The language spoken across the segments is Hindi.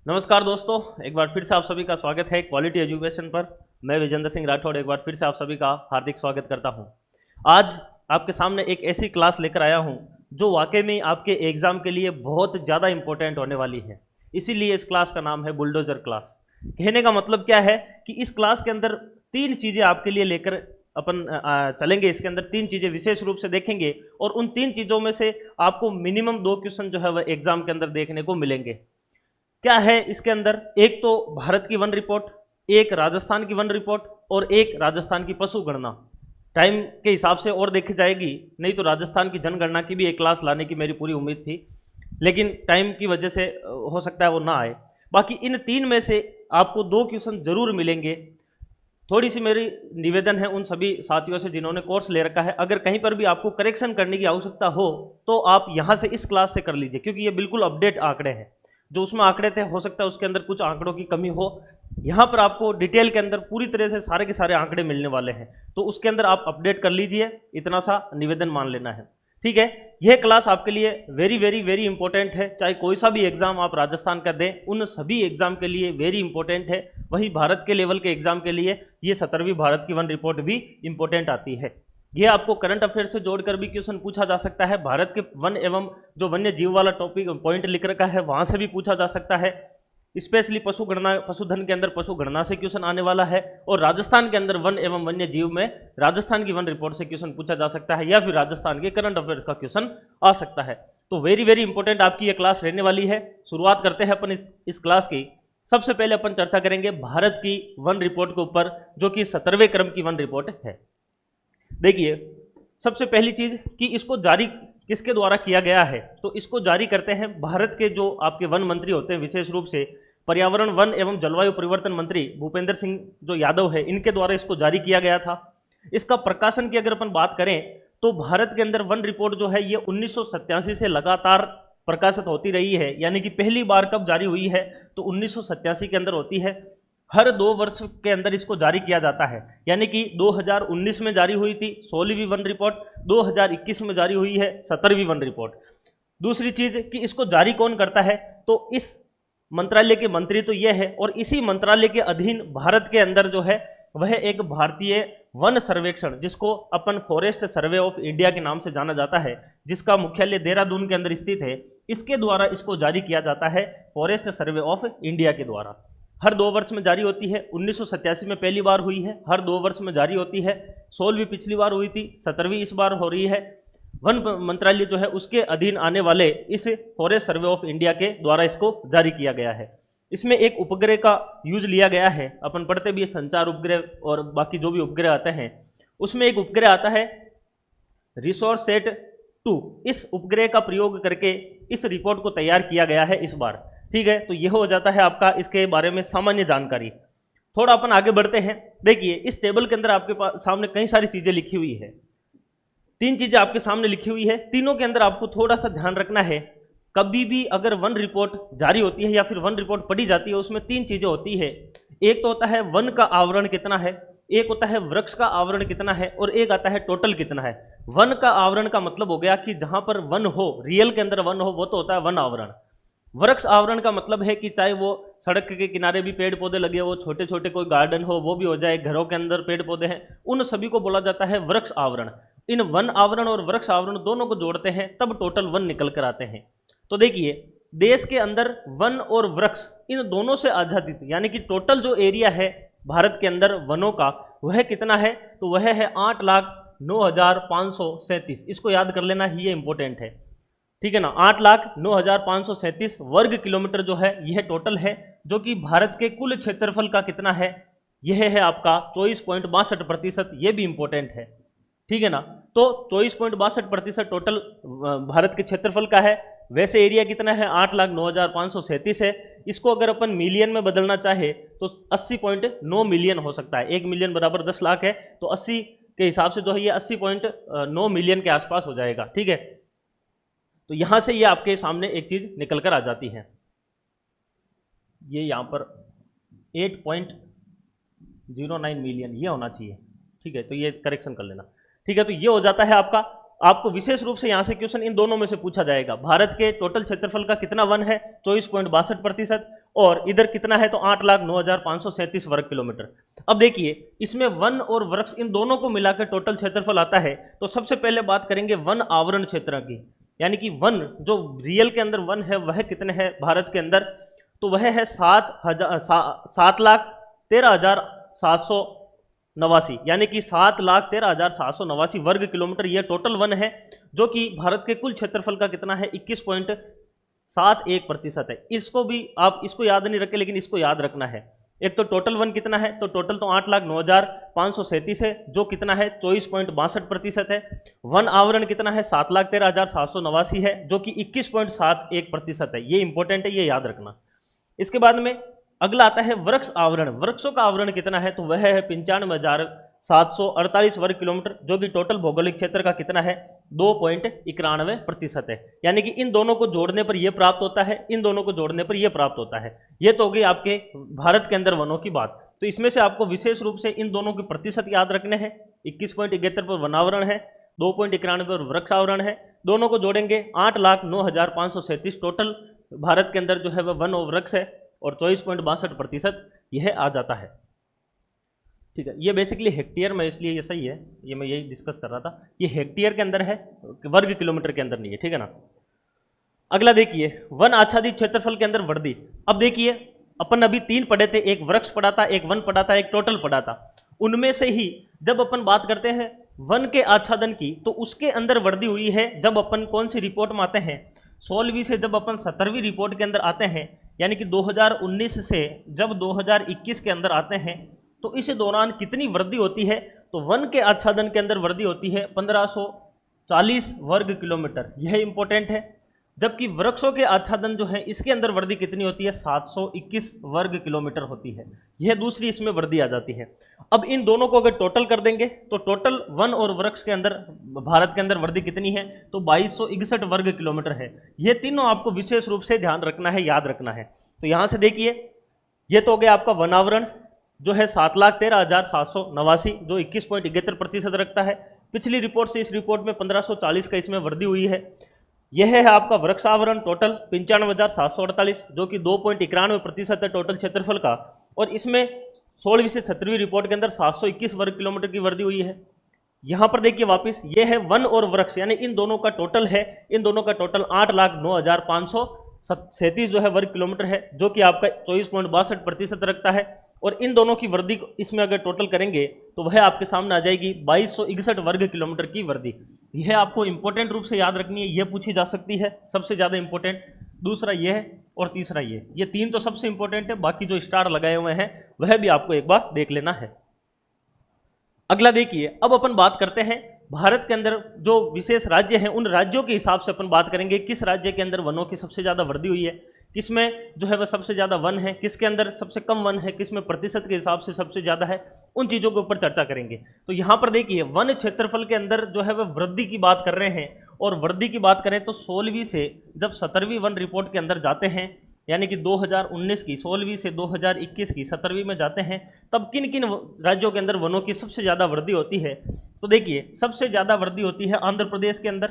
नमस्कार दोस्तों, एक बार फिर से आप सभी का स्वागत है क्वालिटी एजुकेशन पर। मैं विजेंद्र सिंह राठौड़ एक बार फिर से आप सभी का हार्दिक स्वागत करता हूं। आज आपके सामने एक ऐसी क्लास लेकर आया हूं जो वाकई में आपके एग्ज़ाम के लिए बहुत ज़्यादा इंपॉर्टेंट होने वाली है। इसीलिए इस क्लास का नाम है बुलडोजर क्लास। कहने का मतलब क्या है कि इस क्लास के अंदर तीन चीज़ें आपके लिए लेकर अपन चलेंगे। इसके अंदर तीन चीज़ें विशेष रूप से देखेंगे और उन तीन चीज़ों में से आपको मिनिमम 2 क्वेश्चन जो है वह एग्जाम के अंदर देखने को मिलेंगे। क्या है इसके अंदर? एक तो भारत की वन रिपोर्ट, एक राजस्थान की वन रिपोर्ट और एक राजस्थान की पशु गणना। टाइम के हिसाब से और देखी जाएगी, नहीं तो राजस्थान की जनगणना की भी एक क्लास लाने की मेरी पूरी उम्मीद थी, लेकिन टाइम की वजह से हो सकता है वो ना आए। बाकी इन तीन में से आपको 2 क्वेश्चन जरूर मिलेंगे। थोड़ी सी मेरी निवेदन है उन सभी साथियों से जिन्होंने कोर्स ले रखा है, अगर कहीं पर भी आपको करेक्शन करने की आवश्यकता हो तो आप यहाँ से इस क्लास से कर लीजिए, क्योंकि ये बिल्कुल अपडेट आंकड़े हैं। जो उसमें आंकड़े थे हो सकता है उसके अंदर कुछ आंकड़ों की कमी हो। यहाँ पर आपको डिटेल के अंदर पूरी तरह से सारे के सारे आंकड़े मिलने वाले हैं, तो उसके अंदर आप अपडेट कर लीजिए, इतना सा निवेदन मान लेना है। ठीक है, यह क्लास आपके लिए वेरी वेरी वेरी इंपॉर्टेंट है। चाहे कोई सा भी एग्जाम आप राजस्थान का दें, उन सभी एग्जाम के लिए वेरी इंपॉर्टेंट है। वही भारत के लेवल के एग्जाम के लिए ये 17वीं भारत की वन रिपोर्ट भी इंपॉर्टेंट आती है। ये आपको करंट अफेयर से जोड़कर भी क्वेश्चन पूछा जा सकता है। भारत के वन एवं जो वन्य जीव वाला टॉपिक पॉइंट लिख रखा है वहां से भी पूछा जा सकता है। स्पेशली पशु गणना, पशुधन के अंदर पशु गणना से क्वेश्चन आने वाला है, और राजस्थान के अंदर वन एवं वन्य जीव में राजस्थान की वन रिपोर्ट से क्वेश्चन पूछा जा सकता है, या फिर राजस्थान के करंट अफेयर्स का क्वेश्चन आ सकता है। तो वेरी वेरी इंपॉर्टेंट आपकी यह क्लास रहने वाली है। शुरुआत करते हैं अपन इस क्लास की। सबसे पहले अपन चर्चा करेंगे भारत की वन रिपोर्ट के ऊपर, जो कि 17वें क्रम की वन रिपोर्ट है। देखिए, सबसे पहली चीज कि इसको जारी किसके द्वारा किया गया है, तो इसको जारी करते हैं भारत के जो आपके वन मंत्री होते हैं, विशेष रूप से पर्यावरण, वन एवं जलवायु परिवर्तन मंत्री भूपेंद्र सिंह जो यादव है, इनके द्वारा इसको जारी किया गया था। इसका प्रकाशन की अगर अपन बात करें तो भारत के अंदर वन रिपोर्ट जो है ये 1987 से लगातार प्रकाशित होती रही है। यानी कि पहली बार कब जारी हुई है, तो 1987 के अंदर होती है। हर 2 वर्ष के अंदर इसको जारी किया जाता है। यानी कि 2019 में जारी हुई थी 16वीं वन रिपोर्ट, 2021 में जारी हुई है 17वीं वन रिपोर्ट। दूसरी चीज कि इसको जारी कौन करता है, तो इस मंत्रालय के मंत्री तो यह है, और इसी मंत्रालय के अधीन भारत के अंदर जो है वह एक भारतीय वन सर्वेक्षण, जिसको अपन फॉरेस्ट सर्वे ऑफ इंडिया के नाम से जाना जाता है, जिसका मुख्यालय देहरादून के अंदर स्थित है, इसके द्वारा इसको जारी किया जाता है, फॉरेस्ट सर्वे ऑफ इंडिया के द्वारा। हर 2 वर्ष में जारी होती है। 1987 में पहली बार हुई है, हर 2 वर्ष में जारी होती है। 16वीं पिछली बार हुई थी, 17वीं इस बार हो रही है। वन मंत्रालय जो है उसके अधीन आने वाले इस फॉरेस्ट सर्वे ऑफ इंडिया के द्वारा इसको जारी किया गया है। इसमें एक उपग्रह का यूज लिया गया है। अपन पढ़ते भी संचार उपग्रह और बाकी जो भी उपग्रह आते हैं, उसमें एक उपग्रह आता है रिसोर्सेट 2। इस उपग्रह का प्रयोग करके इस रिपोर्ट को तैयार किया गया है इस बार। ठीक है, तो यह हो जाता है आपका इसके बारे में सामान्य जानकारी। थोड़ा अपन आगे बढ़ते हैं। देखिए, इस टेबल के अंदर आपके पास सामने कई सारी चीजें लिखी हुई है। 3 चीजें आपके सामने लिखी हुई है। तीनों के अंदर आपको थोड़ा सा ध्यान रखना है। कभी भी अगर वन रिपोर्ट जारी होती है या फिर वन रिपोर्ट पढ़ी जाती है, उसमें 3 चीजें होती है। एक तो होता है वन का आवरण कितना है, एक होता है वृक्ष का आवरण कितना है, और एक आता है टोटल कितना है। वन का आवरण का मतलब हो गया कि जहां पर वन हो, रियल के अंदर वन हो, वो तो होता है वन आवरण। वृक्ष आवरण का मतलब है कि चाहे वो सड़क के किनारे भी पेड़ पौधे लगे हो, छोटे छोटे कोई गार्डन हो वो भी हो जाए, घरों के अंदर पेड़ पौधे हैं, उन सभी को बोला जाता है वृक्ष आवरण। इन वन आवरण और वृक्ष आवरण दोनों को जोड़ते हैं तब टोटल वन निकल कर आते हैं। तो देखिए, देश के अंदर वन और वृक्ष इन दोनों से आच्छादित, यानी कि टोटल जो एरिया है भारत के अंदर वनों का, वह कितना है, तो वह है 8,09,537। इसको याद कर लेना ही, ये इंपॉर्टेंट है। ठीक है ना, 8,09,537 वर्ग किलोमीटर जो है यह टोटल है, जो कि भारत के कुल क्षेत्रफल का कितना है, यह है आपका 24.62%। यह भी इंपॉर्टेंट है। ठीक है ना, तो 24.62% टोटल भारत के क्षेत्रफल का है। वैसे एरिया कितना है, 8,09,537 है। इसको अगर अपन मिलियन में बदलना चाहे तो 80.9 मिलियन हो सकता है। 1 मिलियन बराबर 10 लाख है, तो 80 के हिसाब से जो है ये 80.9 मिलियन के आसपास हो जाएगा। ठीक है, तो यहां से ये आपके सामने एक चीज निकल कर आ जाती है। ये यहां पर 8.09 मिलियन ये होना चाहिए। ठीक है, तो ये करेक्शन कर लेना। ठीक है, तो ये हो जाता है आपका। आपको विशेष रूप से यहां से क्वेश्चन इन दोनों में से पूछा जाएगा। भारत के टोटल क्षेत्रफल का कितना वन है, 24.62%, और इधर कितना है तो 8,09,537 वर्ग किलोमीटर। अब देखिए इसमें वन और वृक्ष इन दोनों को मिलाकर टोटल क्षेत्रफल आता है। तो सबसे पहले बात करेंगे वन आवरण क्षेत्र की, यानी कि वन जो रियल के अंदर वन है वह कितने हैं भारत के अंदर, तो वह है 7,13,789, यानी कि 7,13,789 वर्ग किलोमीटर ये टोटल वन है, जो कि भारत के कुल क्षेत्रफल का कितना है 21.71% है। इसको भी आप इसको याद नहीं रखें, लेकिन इसको याद रखना है। एक तो टोटल वन कितना है, तो टोटल तो 8,09,537 है, जो कितना है 24.62% है। वन आवरण कितना है 7,13,789 है, जो कि 21.71% है। ये इंपॉर्टेंट है, ये याद रखना। इसके बाद में अगला आता है वृक्ष आवरण। वृक्षों का आवरण कितना है, तो वह है 95,748 वर्ग किलोमीटर, जो कि टोटल भौगोलिक क्षेत्र का कितना है 2.91% है। यानी कि इन दोनों को जोड़ने पर यह प्राप्त होता है, इन दोनों को जोड़ने पर यह प्राप्त होता है। यह तो हो गई आपके भारत के अंदर वनों की बात। तो इसमें से आपको विशेष रूप से इन दोनों के प्रतिशत याद रखने हैं। 21.71 पर वनावरण है, 2.91 पर वृक्ष आवरण है। दोनों को जोड़ेंगे 8,09,537 टोटल भारत के अंदर जो है वह वन और वृक्ष है, और 24.62% यह आ जाता है। ठीक है, ये बेसिकली हेक्टेयर में, इसलिए ये सही है, ये मैं यही डिस्कस कर रहा था। ये हेक्टेयर के अंदर है, वर्ग किलोमीटर के अंदर नहीं है, ठीक है ना। अगला देखिए वन आच्छादित क्षेत्रफल के अंदर वृद्धि। अब देखिए अपन अभी 3 पढ़े थे, एक वृक्ष पढ़ा था, एक वन पढ़ा था, एक टोटल पढ़ा था। उनमें से ही जब अपन बात करते हैं वन के आच्छादन की, तो उसके अंदर वृद्धि हुई है जब अपन कौन सी रिपोर्ट में आते हैं, 16वीं से जब अपन 17वीं रिपोर्ट के अंदर आते हैं, यानी कि 2019 से जब 2021 के अंदर आते हैं, तो इस दौरान कितनी वृद्धि होती है, तो वन के आच्छादन के अंदर वृद्धि होती है 1540 वर्ग किलोमीटर, यह इंपॉर्टेंट है। जबकि वृक्षों के आच्छादन जो है इसके अंदर वृद्धि कितनी होती है 721 वर्ग किलोमीटर होती है, यह दूसरी इसमें वृद्धि आ जाती है। अब इन दोनों को अगर टोटल कर देंगे तो टोटल वन और वृक्ष के अंदर भारत के अंदर वृद्धि कितनी है, तो 2261 वर्ग किलोमीटर है। ये तीनों आपको विशेष रूप से ध्यान रखना है, याद रखना है। तो यहां से देखिए ये तो हो गया आपका वनावरण जो है 7,13,789, जो 21.71% रखता है। पिछली रिपोर्ट से इस रिपोर्ट में 1540 का इसमें वृद्धि हुई है। यह है आपका वृक्ष आवरण टोटल 95,748, जो कि 2.91% है टोटल क्षेत्रफल का। और इसमें 16वीं से 17वीं रिपोर्ट के अंदर 721 वर्ग किलोमीटर की वृद्धि हुई है। यहाँ पर देखिए वापस ये है वन और वृक्ष, यानी इन दोनों का टोटल है, इन दोनों का टोटल 8,09,537 जो है वर्ग किलोमीटर है, जो कि आपका 24.62% रखता है। और इन दोनों की वृद्धि इसमें अगर टोटल करेंगे तो वह आपके सामने आ जाएगी 2261 वर्ग किलोमीटर की वृद्धि। यह आपको इंपॉर्टेंट रूप से याद रखनी है, यह पूछी जा सकती है सबसे ज़्यादा इंपॉर्टेंट। दूसरा ये है और तीसरा ये तीन तो सबसे इंपॉर्टेंट है, बाकी जो स्टार लगाए हुए हैं वह भी आपको एक बार देख लेना है। अगला देखिए अब अपन बात करते हैं भारत के अंदर जो विशेष राज्य हैं उन राज्यों के हिसाब से अपन बात करेंगे, किस राज्य के अंदर वनों की सबसे ज़्यादा वृद्धि हुई है, किसमें जो है वह सबसे ज़्यादा वन है, किसके अंदर सबसे कम वन है, किसमें प्रतिशत के हिसाब से सबसे ज़्यादा है, उन चीज़ों के ऊपर चर्चा करेंगे। तो यहाँ पर देखिए वन क्षेत्रफल के अंदर जो है वह वृद्धि की बात कर रहे हैं, और वृद्धि की बात करें तो 16वीं से जब 17वीं वन रिपोर्ट के अंदर जाते हैं, यानी कि 2019 की 16वीं से 2021 की 17वीं में जाते हैं, तब किन किन राज्यों के अंदर वनों की सबसे ज़्यादा वृद्धि होती है। तो देखिए सबसे ज़्यादा वृद्धि होती है आंध्र प्रदेश के अंदर,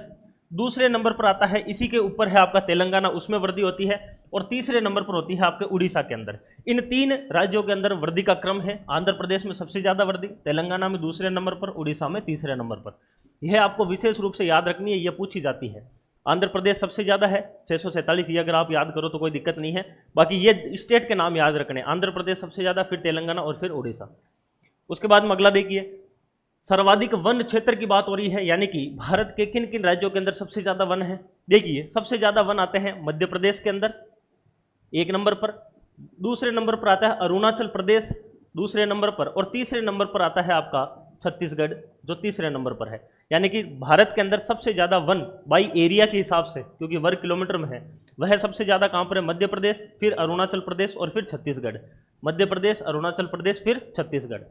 दूसरे नंबर पर आता है, इसी के ऊपर है आपका तेलंगाना, उसमें वृद्धि होती है, और तीसरे नंबर पर होती है आपके उड़ीसा के अंदर। इन 3 राज्यों के अंदर वृद्धि का क्रम है, आंध्र प्रदेश में सबसे ज़्यादा वृद्धि, तेलंगाना में दूसरे नंबर पर, उड़ीसा में तीसरे नंबर पर। यह आपको विशेष रूप से याद रखनी है, यह पूछी जाती है। आंध्र प्रदेश सबसे ज़्यादा है 647, ये अगर आप याद करो तो कोई दिक्कत नहीं है। बाकी ये स्टेट के नाम याद रखने, आंध्र प्रदेश सबसे ज़्यादा, फिर तेलंगाना और फिर उड़ीसा। उसके बाद में अगला देखिए सर्वाधिक वन क्षेत्र की बात हो रही है, यानी कि भारत के किन किन राज्यों के अंदर सबसे ज़्यादा वन है। देखिए सबसे ज़्यादा वन आते हैं मध्य प्रदेश के अंदर 1 नंबर पर, दूसरे नंबर पर आता है अरुणाचल प्रदेश दूसरे नंबर पर, और तीसरे नंबर पर आता है आपका छत्तीसगढ़ जो तीसरे नंबर पर है। यानी कि भारत के अंदर सबसे ज़्यादा वन बाई एरिया के हिसाब से, क्योंकि वर्ग किलोमीटर में है, वह सबसे ज़्यादा कहाँ पर है, मध्य प्रदेश, फिर अरुणाचल प्रदेश और फिर छत्तीसगढ़। मध्य प्रदेश, अरुणाचल प्रदेश, फिर छत्तीसगढ़।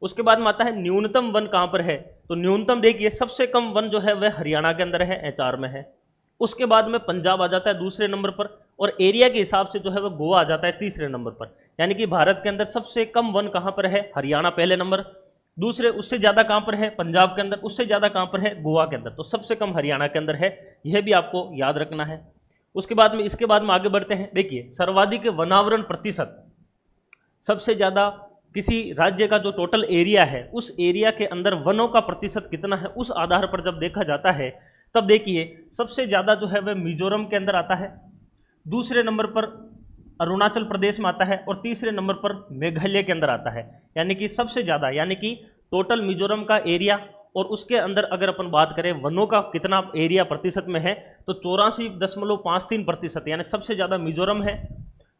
उसके बाद में आता है न्यूनतम वन कहाँ पर है, तो न्यूनतम देखिए सबसे कम वन जो है वह हरियाणा के अंदर है, HR में है। उसके बाद में पंजाब आ जाता है दूसरे नंबर पर, और एरिया के हिसाब से जो है वह गोवा आ जाता है तीसरे नंबर पर। यानी कि भारत के अंदर सबसे कम वन कहाँ पर है, हरियाणा पहले नंबर, दूसरे उससे ज़्यादा कहाँ पर है पंजाब के अंदर, उससे ज़्यादा कहाँ पर है गोवा के अंदर, तो सबसे कम हरियाणा के अंदर है, यह भी आपको याद रखना है। उसके बाद में इसके बाद में आगे बढ़ते हैं। देखिए सर्वाधिक वनावरण प्रतिशत, सबसे ज़्यादा किसी राज्य का जो टोटल एरिया है उस एरिया के अंदर वनों का प्रतिशत कितना है, उस आधार पर जब देखा जाता है तब देखिए सबसे ज़्यादा जो है वह मिजोरम के अंदर आता है, दूसरे नंबर पर अरुणाचल प्रदेश में आता है और तीसरे नंबर पर मेघालय के अंदर आता है। यानी कि सबसे ज़्यादा, यानी कि टोटल मिजोरम का एरिया और उसके अंदर अगर अपन बात करें वनों का कितना एरिया प्रतिशत में है तो 84.53%, यानी सबसे ज़्यादा मिजोरम है।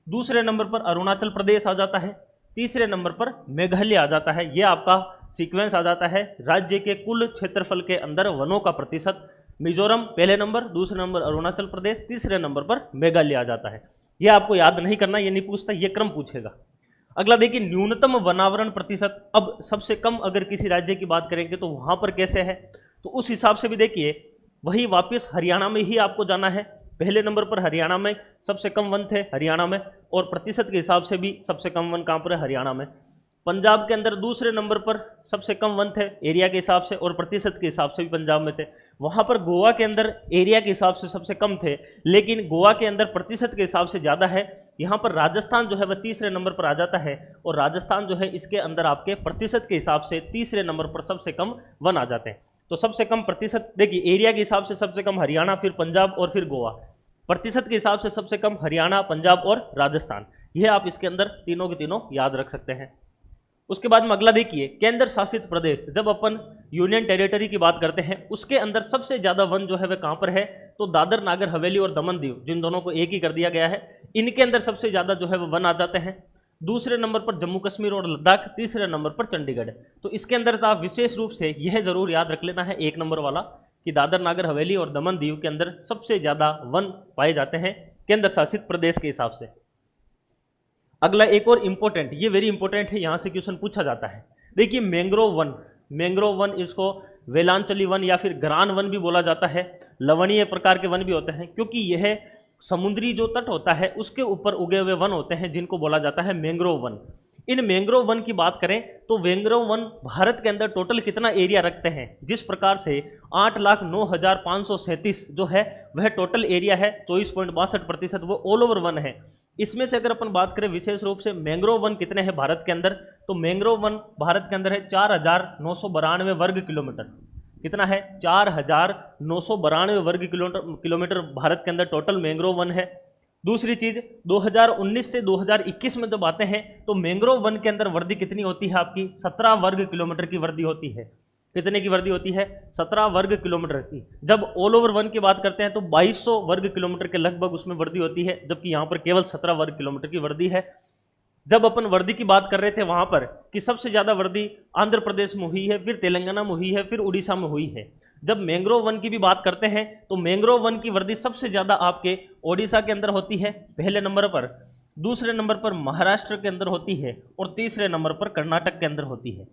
दूसरे नंबर पर अरुणाचल प्रदेश आ जाता है, तीसरे नंबर पर मेघालय आ जाता है। यह आपका सीक्वेंस आ जाता है राज्य के कुल क्षेत्रफल के अंदर वनों का प्रतिशत। मिजोरम पहले नंबर, दूसरे नंबर अरुणाचल प्रदेश, तीसरे नंबर पर मेघालय आ जाता है। यह आपको याद नहीं करना, ये नहीं पूछता, ये क्रम पूछेगा। अगला देखिए न्यूनतम वनावरण प्रतिशत। अब सबसे कम अगर किसी राज्य की बात करेंगे तो वहां पर कैसे है, तो उस हिसाब से भी देखिए वही वापस हरियाणा में ही आपको जाना है। पहले नंबर पर हरियाणा में सबसे कम वन थे हरियाणा में, और प्रतिशत के हिसाब से भी सबसे कम वन कहाँ पर है, हरियाणा में। पंजाब के अंदर दूसरे नंबर पर सबसे कम वन थे एरिया के हिसाब से और प्रतिशत के हिसाब से भी पंजाब में थे। वहाँ पर गोवा के अंदर एरिया के हिसाब से सबसे कम थे, लेकिन गोवा के अंदर प्रतिशत के हिसाब से ज़्यादा है। यहाँ पर राजस्थान जो है वह तीसरे नंबर पर आ जाता है, और राजस्थान जो है इसके अंदर आपके प्रतिशत के हिसाब से तीसरे नंबर पर सबसे कम वन आ जाते हैं। तो सबसे कम प्रतिशत देखिए एरिया के हिसाब से सबसे कम हरियाणा, फिर पंजाब और फिर गोवा। प्रतिशत के हिसाब से सबसे कम हरियाणा, पंजाब और राजस्थान। यह आप इसके अंदर तीनों के तीनों याद रख सकते हैं। उसके बाद में अगला देखिए केंद्र शासित प्रदेश। जब अपन यूनियन टेरिटरी की बात करते हैं उसके अंदर सबसे ज़्यादा वन जो है वह कहाँ पर है, तो दादर नागर हवेली और दमन दीव, जिन दोनों को एक ही कर दिया गया है, इनके अंदर सबसे ज़्यादा जो है वह वन आ जाते हैं। दूसरे नंबर पर जम्मू कश्मीर और लद्दाख, तीसरे नंबर पर चंडीगढ़ है। तो इसके अंदर तो आप विशेष रूप से यह जरूर याद रख लेना है एक नंबर वाला, कि दादर नागर हवेली और दमन दीव के अंदर सबसे ज़्यादा वन पाए जाते हैं केंद्र शासित प्रदेश के हिसाब से। अगला एक और इम्पोर्टेंट, ये वेरी इंपॉर्टेंट है, यहाँ से क्वेश्चन पूछा जाता है। देखिए मैंग्रोव वन, मैंग्रोव वन इसको वेलांचली वन या फिर ग्रान वन भी बोला जाता है। लवणीय प्रकार के वन भी होते हैं, क्योंकि यह समुद्री जो तट होता है उसके ऊपर उगे हुए वन होते हैं, जिनको बोला जाता है मैंग्रोव वन। इन मैंग्रोव वन की बात करें तो मैंग्रोव वन भारत के अंदर टोटल कितना एरिया रखते हैं, जिस प्रकार से 8,09,537 जो है वह टोटल एरिया है, 24.62% वो ऑल ओवर वन है। इसमें से अगर अपन बात करें विशेष रूप से मैंग्रोव वन कितने हैं भारत के अंदर, तो मैंग्रोव वन भारत के अंदर है 4,992 वर्ग किलोमीटर। कितना है, 4,992 वर्ग किलोमीटर भारत के अंदर टोटल मैंग्रोव वन है। दूसरी चीज 2019 से 2021 में जब आते हैं तो मैंग्रोव वन के अंदर वर्दी कितनी होती है आपकी, 17 वर्ग किलोमीटर की वर्दी होती है। कितने की वर्दी होती है, 17 वर्ग किलोमीटर की। जब ऑल ओवर वन की बात करते हैं तो 2200 वर्ग किलोमीटर के लगभग उसमें वर्दी होती है, जबकि यहाँ पर केवल 17 वर्ग किलोमीटर की वर्दी है। जब अपन वर्दी की बात कर रहे थे वहां पर कि सबसे ज्यादा वर्दी आंध्र प्रदेश में हुई है, फिर तेलंगाना में हुई है, फिर उड़ीसा में हुई है। जब मैंग्रोव वन की भी बात करते हैं तो मैंग्रोव वन की वर्दी सबसे ज्यादा आपके ओडिशा के अंदर होती है पहले नंबर पर, दूसरे नंबर पर महाराष्ट्र के अंदर होती है और तीसरे नंबर पर कर्नाटक के अंदर होती है।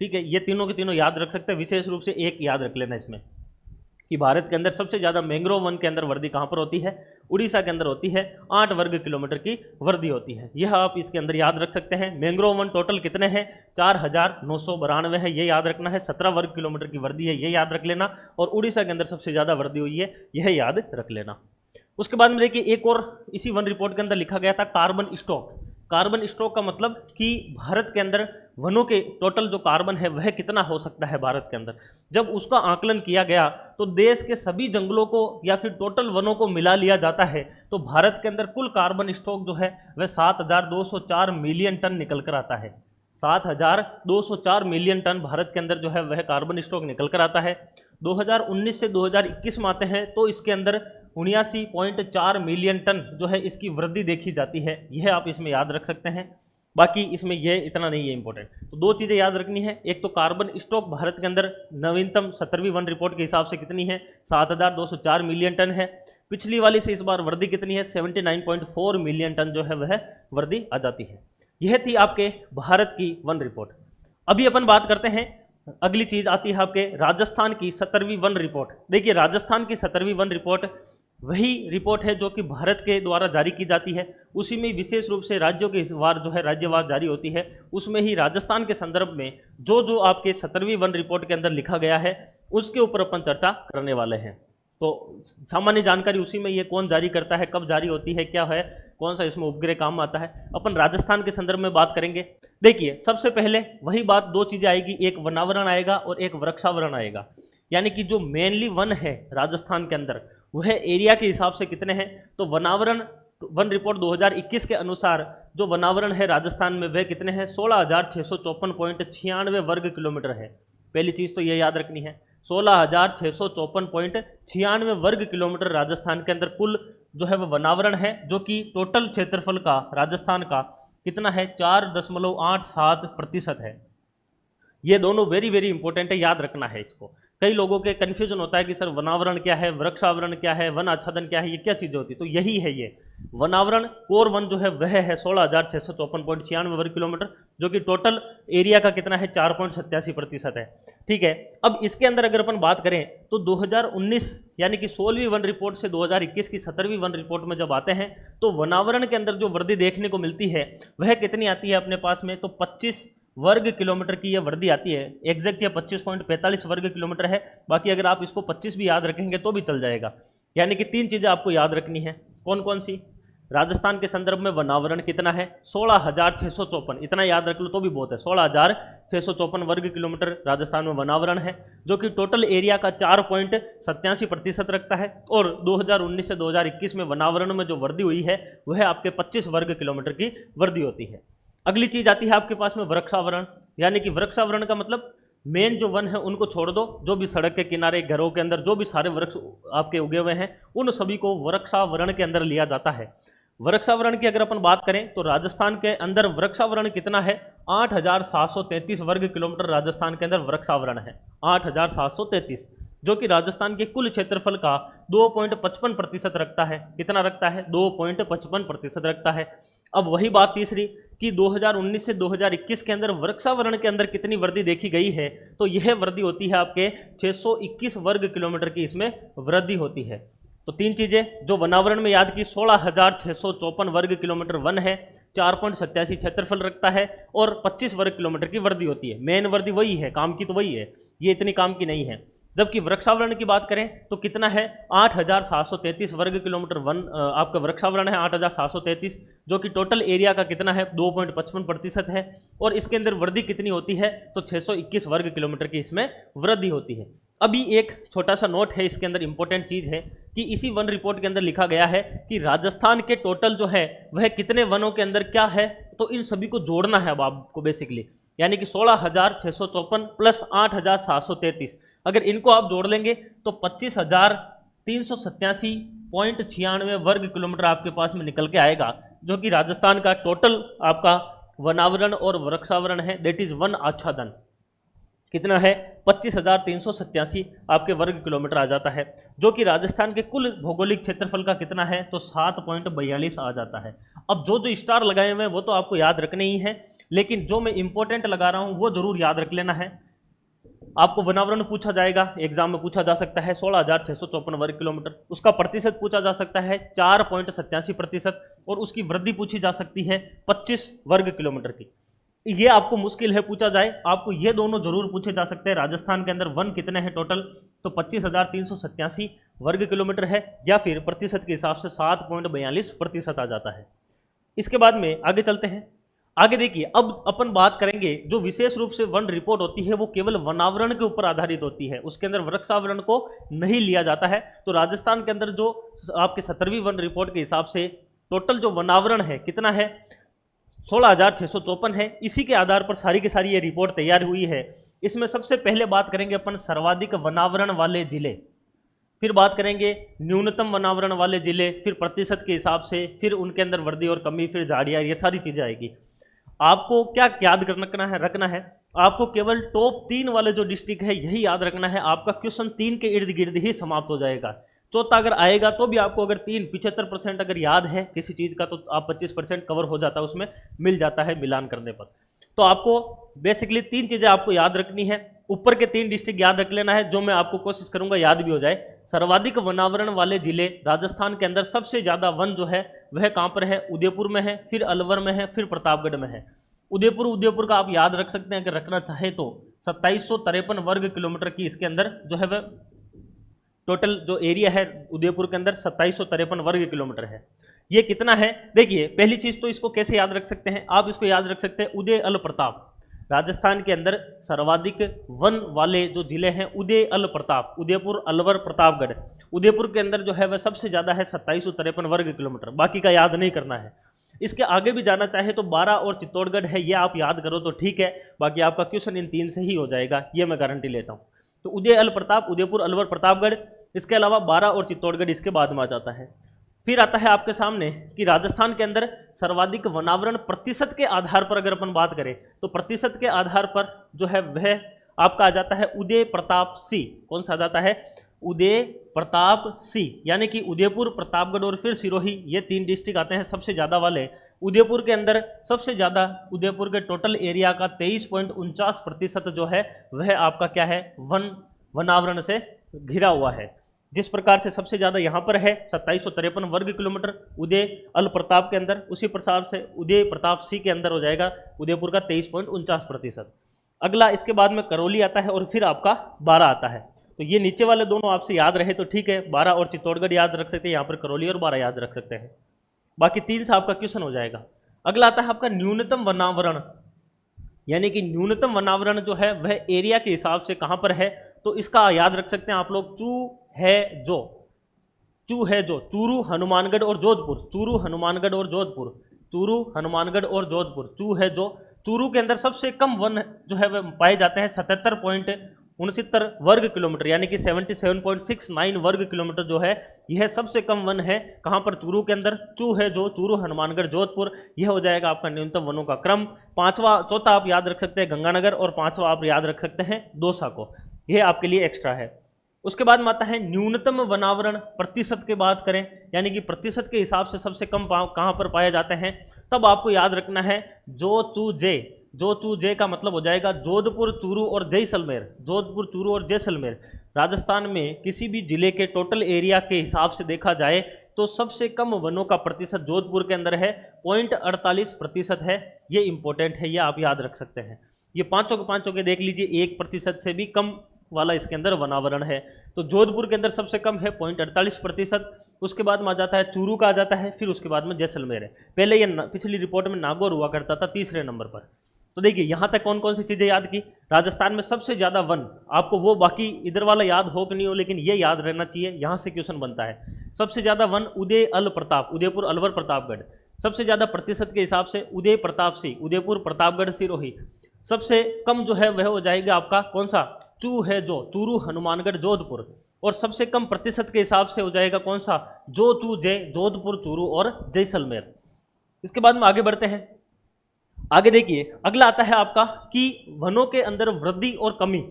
ठीक है, ये तीनों के तीनों याद रख सकते हैं। विशेष रूप से एक याद रख लेना इसमें कि भारत के अंदर सबसे ज्यादा मैंग्रोव वन के अंदर वर्दी कहां पर होती है, उड़ीसा के अंदर होती है, 8 वर्ग किलोमीटर की वर्दी होती है। यह आप इसके अंदर याद रख सकते हैं। मैंग्रोव वन टोटल कितने हैं, 4,992 है, ये याद रखना है। 17 वर्ग किलोमीटर की वर्दी है, ये याद रख लेना। और उड़ीसा के अंदर सबसे ज्यादा वर्दी हुई है, यह याद रख लेना। उसके बाद में देखिए एक और इसी वन रिपोर्ट के अंदर लिखा गया था कार्बन स्टॉक। कार्बन स्टॉक का मतलब कि भारत के अंदर वनों के टोटल जो कार्बन है वह कितना हो सकता है भारत के अंदर। जब उसका आकलन किया गया तो देश के सभी जंगलों को या फिर टोटल वनों को मिला लिया जाता है तो भारत के अंदर कुल कार्बन स्टॉक जो है वह 7,204 मिलियन टन निकल कर आता है। 7,204 मिलियन टन भारत के अंदर जो है वह कार्बन स्टॉक निकल कर आता है। 2019 से 2021 में आते हैं तो इसके अंदर 79.4 मिलियन टन जो है इसकी वृद्धि देखी जाती है। यह आप इसमें याद रख सकते हैं। बाकी इसमें यह इतना नहीं है इंपॉर्टेंट। तो दो चीज़ें याद रखनी है, एक तो कार्बन स्टॉक भारत के अंदर नवीनतम 17वीं वन रिपोर्ट के हिसाब से कितनी है, 7,204 मिलियन टन है। पिछली वाली से इस बार वर्दी कितनी है, 79.4 मिलियन टन जो है वह वर्दी आ जाती है। यह थी आपके भारत की वन रिपोर्ट। अभी अपन बात करते हैं, अगली चीज आती है आपके राजस्थान की 17वीं वन रिपोर्ट। देखिए राजस्थान की 17वीं वन रिपोर्ट वही रिपोर्ट है जो कि भारत के द्वारा जारी की जाती है। उसी में विशेष रूप से राज्यों के वार जो है राज्यवार जारी होती है। उसमें ही राजस्थान के संदर्भ में जो जो आपके 17वीं वन रिपोर्ट के अंदर लिखा गया है उसके ऊपर अपन चर्चा करने वाले हैं। तो सामान्य जानकारी उसी में ये कौन जारी करता है, कब जारी होती है, क्या है, कौन सा इसमें उपग्रह काम आता है। अपन राजस्थान के संदर्भ में बात करेंगे। देखिए सबसे पहले वही बात, दो चीजें आएगी, एक वनावरण आएगा और एक वृक्षावरण आएगा। यानी कि जो मेनली वन है राजस्थान के अंदर वह एरिया के हिसाब से कितने हैं, तो वनावरण वन रिपोर्ट 2021 के अनुसार जो वनावरण है राजस्थान में वह कितने हैं, 16,654.96 वर्ग किलोमीटर है। पहली चीज तो ये याद रखनी है, 16,654.96 वर्ग किलोमीटर राजस्थान के अंदर कुल जो है वह वनावरण है, जो कि टोटल क्षेत्रफल का राजस्थान का कितना है, 4.87% है। ये दोनों वेरी वेरी इंपॉर्टेंट है, याद रखना है इसको। कई लोगों के कन्फ्यूजन होता है कि सर वनावरण क्या है, वृक्षावरण क्या है, वन आच्छादन क्या है, ये क्या चीज़ें होती है। तो यही है ये वनावरण, कोर वन जो है वह है 16,654.96 वर्ग किलोमीटर, जो कि टोटल एरिया का कितना है, 4.87% है। ठीक है, अब इसके अंदर अगर अपन बात करें तो 2019 यानी कि 16वीं वन रिपोर्ट से 2021 की 17वीं वन रिपोर्ट में जब आते हैं तो वनावरण के अंदर जो वृद्धि देखने को मिलती है वह कितनी आती है अपने पास में, तो 25 वर्ग किलोमीटर की यह वृद्धि आती है। एग्जैक्ट यह 25.45 वर्ग किलोमीटर है, बाकी अगर आप इसको 25 भी याद रखेंगे तो भी चल जाएगा। यानी कि तीन चीज़ें आपको याद रखनी है, कौन कौन सी, राजस्थान के संदर्भ में वनावरण कितना है, 16,654, इतना याद रख लो तो भी बहुत है, 16,654 वर्ग किलोमीटर राजस्थान में वनावरण है, जो कि टोटल एरिया का 4.87% रखता है। और 2019 से 2021 में वनावरण में जो वृद्धि हुई है वह आपके 25 वर्ग किलोमीटर की वृद्धि होती है। अगली चीज आती है आपके पास में वृक्षावरण, यानी कि वृक्षावरण का मतलब मेन जो वन है उनको छोड़ दो, जो भी सड़क के किनारे, घरों के अंदर जो भी सारे वृक्ष आपके उगे हुए हैं उन सभी को वृक्षावरण के अंदर लिया जाता है। वृक्षावरण की अगर अपन बात करें तो राजस्थान के अंदर वृक्षावरण कितना है, 8,733 वर्ग किलोमीटर राजस्थान के अंदर वृक्षावरण है, 8,733, जो कि राजस्थान के कुल क्षेत्रफल का 2.55% रखता है। कितना रखता है, 2.55% रखता है। अब वही बात तीसरी कि 2019 से 2021 के अंदर वृक्षावरण के अंदर कितनी वृद्धि देखी गई है, तो यह वृद्धि होती है आपके 621 वर्ग किलोमीटर की इसमें वृद्धि होती है। तो तीन चीजें जो वनावरण में याद की, 16,654 वर्ग किलोमीटर वन है, 4.87 क्षेत्रफल रखता है और 25 वर्ग किलोमीटर की वृद्धि होती है। मेन वृद्धि वही है, काम की तो वही है, ये इतनी काम की नहीं है। जबकि वृक्षावरण की बात करें तो कितना है, 8,733 वर्ग किलोमीटर वन आपका वृक्षावरण है, 8,733, जो कि टोटल एरिया का कितना है, 2.55% है। और इसके अंदर वृद्धि कितनी होती है, तो 621 वर्ग किलोमीटर की इसमें वृद्धि होती है। अभी एक छोटा सा नोट है इसके अंदर, इंपॉर्टेंट चीज है कि इसी वन रिपोर्ट के अंदर लिखा गया है कि राजस्थान के टोटल जो है वह कितने वनों के अंदर क्या है, तो इन सभी को जोड़ना है अब आपको बेसिकली, यानी कि 16,654 प्लस 8,733, अगर इनको आप जोड़ लेंगे तो 25,387.96 वर्ग किलोमीटर आपके पास में निकल के आएगा, जो कि राजस्थान का टोटल आपका वनावरण और वृक्षावरण है, दैट इज वन आच्छादन कितना है, 25,387 आपके वर्ग किलोमीटर आ जाता है, जो कि राजस्थान के कुल भौगोलिक क्षेत्रफल का कितना है, तो 7.42 आ जाता है। अब जो जो स्टार लगाए हुए हैं वो तो आपको याद रखने ही है, लेकिन जो मैं इंपॉर्टेंट लगा रहा हूं वो जरूर याद रख लेना है। आपको वनावरण पूछा जाएगा, एग्जाम में पूछा जा सकता है 16,654 वर्ग किलोमीटर, उसका प्रतिशत पूछा जा सकता है 4.87%, और उसकी वृद्धि पूछी जा सकती है 25 वर्ग किलोमीटर की। ये आपको मुश्किल है पूछा जाए, आपको ये दोनों जरूर पूछे जा सकते हैं। राजस्थान के अंदर वन कितने हैं टोटल, तो 25,387 वर्ग किलोमीटर है, या फिर प्रतिशत के हिसाब से 7.42% आ जाता है। इसके बाद में आगे चलते हैं। आगे देखिए, अब अपन बात करेंगे जो विशेष रूप से वन रिपोर्ट होती है वो केवल वनावरण के ऊपर आधारित होती है, उसके अंदर वृक्षावरण को नहीं लिया जाता है। तो राजस्थान के अंदर जो आपके 17वीं वन रिपोर्ट के हिसाब से टोटल जो वनावरण है कितना है, 16,654 है। इसी के आधार पर सारी की सारी ये रिपोर्ट तैयार हुई है। इसमें सबसे पहले बात करेंगे अपन सर्वाधिक वनावरण वाले जिले, फिर बात करेंगे न्यूनतम वनावरण वाले जिले, फिर प्रतिशत के हिसाब से, फिर उनके अंदर वृद्धि और कमी, फिर झाड़ियाँ, ये सारी चीज़ें आएगी। आपको क्या याद रखना है, आपको केवल टॉप 3 वाले जो डिस्ट्रिक्ट है यही याद रखना है। आपका क्वेश्चन 3 के इर्द गिर्द ही समाप्त हो जाएगा। चौथा अगर आएगा तो भी आपको अगर 75% अगर याद है किसी चीज़ का, तो आप 25% कवर हो जाता है, उसमें मिल जाता है मिलान करने पर। तो आपको बेसिकली 3 चीज़ें आपको याद रखनी है। ऊपर के 3 डिस्ट्रिक्ट याद रख लेना है, जो मैं आपको कोशिश करूंगा याद भी हो जाए। सर्वाधिक वनावरण वाले जिले राजस्थान के अंदर सबसे ज़्यादा वन जो है वह कहाँ पर है, उदयपुर में है, फिर अलवर में है, फिर प्रतापगढ़ में है। उदयपुर का आप याद रख सकते हैं अगर रखना चाहे तो 2753 वर्ग किलोमीटर की इसके अंदर जो है वह टोटल जो एरिया है उदयपुर के अंदर 2753 वर्ग किलोमीटर है। ये कितना है देखिए, पहली चीज तो इसको कैसे याद रख सकते हैं आप, इसको याद रख सकते हैं उदय अल प्रताप। राजस्थान के अंदर सर्वाधिक वन वाले जो जिले हैं उदय अल प्रताप, उदयपुर, अलवर, प्रतापगढ़। उदयपुर के अंदर जो है वह सबसे ज्यादा है 2753 वर्ग किलोमीटर, बाकी का याद नहीं करना है। इसके आगे भी जाना चाहे तो 12 और चित्तौड़गढ़ है, ये आप याद करो तो ठीक है, बाकी आपका क्वेश्चन इन 3 से ही हो जाएगा, ये मैं गारंटी लेता हूँ। तो उदय अल प्रताप, उदयपुर, अलवर, प्रतापगढ़, इसके अलावा 12 और चित्तौड़गढ़ इसके बाद में आ जाता है। फिर आता है आपके सामने कि राजस्थान के अंदर सर्वाधिक वनावरण प्रतिशत के आधार पर अगर अपन बात करें तो प्रतिशत के आधार पर जो है वह आपका आ जाता है उदय प्रताप सी। कौन सा आ जाता है? उदय प्रताप सी, यानी कि उदयपुर, प्रतापगढ़ और फिर सिरोही, ये 3 डिस्ट्रिक्ट आते हैं सबसे ज़्यादा वाले। उदयपुर के अंदर सबसे ज़्यादा, उदयपुर के टोटल एरिया का 23.49% जो है वह आपका क्या है, वनावरण से घिरा हुआ है। जिस प्रकार से सबसे ज़्यादा यहाँ पर है 2753 वर्ग किलोमीटर उदय अल प्रताप के अंदर, उसी प्रकार से उदय प्रताप सी के अंदर हो जाएगा उदयपुर का 23.49%। अगला इसके बाद में करौली आता है और फिर आपका 12 आता है। तो ये नीचे वाले दोनों आपसे याद रहे तो ठीक है, 12 और चित्तौड़गढ़ याद रख सकते हैं, यहाँ पर करौली और 12 याद रख सकते हैं, बाकी 3 से आपका क्वेश्चन हो जाएगा। अगला आता है आपका न्यूनतम वनावरण, यानी कि न्यूनतम वनावरण जो है वह एरिया के हिसाब से कहाँ पर है, तो इसका याद रख सकते हैं आप लोग, चू है जो चूरू, हनुमानगढ़ और जोधपुर, चूरू, हनुमानगढ़ और जोधपुर, चूरू, हनुमानगढ़ और जोधपुर, चू है जो। चूरू के अंदर सबसे कम वन जो है वह पाए जाते हैं 77.69 वर्ग किलोमीटर, यानी कि 77.69 वर्ग किलोमीटर जो है यह सबसे कम वन है। कहाँ पर? चूरू के अंदर। चू है जो, चूरू, हनुमानगढ़, जोधपुर, यह हो जाएगा आपका न्यूनतम वनों का क्रम। चौथा आप याद रख सकते हैं गंगानगर, और 5वां आप याद रख सकते हैं दौसा को, यह आपके लिए एक्स्ट्रा है। उसके बाद में आता है न्यूनतम वनावरण प्रतिशत की बात करें, यानी कि प्रतिशत के हिसाब से सबसे कम कहाँ पर पाए जाते हैं, तब आपको याद रखना है जो चू जे। जो चू जे का मतलब हो जाएगा जोधपुर, चूरू और जैसलमेर। जोधपुर, चूरू और जैसलमेर राजस्थान में किसी भी जिले के टोटल एरिया के हिसाब से देखा जाए तो सबसे कम वनों का प्रतिशत जोधपुर के अंदर है, 0.48% है। ये इंपॉर्टेंट है, ये आप याद रख सकते हैं। ये पांचों के देख लीजिए, 1% से भी कम वाला इसके अंदर वनावरण है। तो जोधपुर के अंदर सबसे कम है 0.48%, उसके बाद में आ जाता है चूरू का आ जाता है, फिर उसके बाद में जैसलमेर है। पहले ये पिछली रिपोर्ट में नागौर हुआ करता था 3रे नंबर पर। तो देखिए यहाँ तक कौन कौन सी चीज़ें याद की। राजस्थान में सबसे ज़्यादा वन, आपको वो बाकी इधर वाला याद हो कि नहीं हो, लेकिन ये याद रहना चाहिए, यहाँ से क्वेश्चन बनता है। सबसे ज़्यादा वन उदय अल प्रताप, उदयपुर, अलवर, प्रतापगढ़। सबसे ज़्यादा प्रतिशत के हिसाब से उदय प्रताप सी, उदयपुर, प्रतापगढ़, सिरोही। सबसे कम जो है वह हो जाएगा आपका कौन सा? चू है जो, चूरू, हनुमानगढ़, जोधपुर। और सबसे कम प्रतिशत के हिसाब से हो जाएगा कौन सा? जो चू जे, जोधपुर, चूरू और जैसलमेर। इसके बाद में आगे बढ़ते हैं। आगे देखिए अगला आता है आपका कि वनों के अंदर वृद्धि और कमी,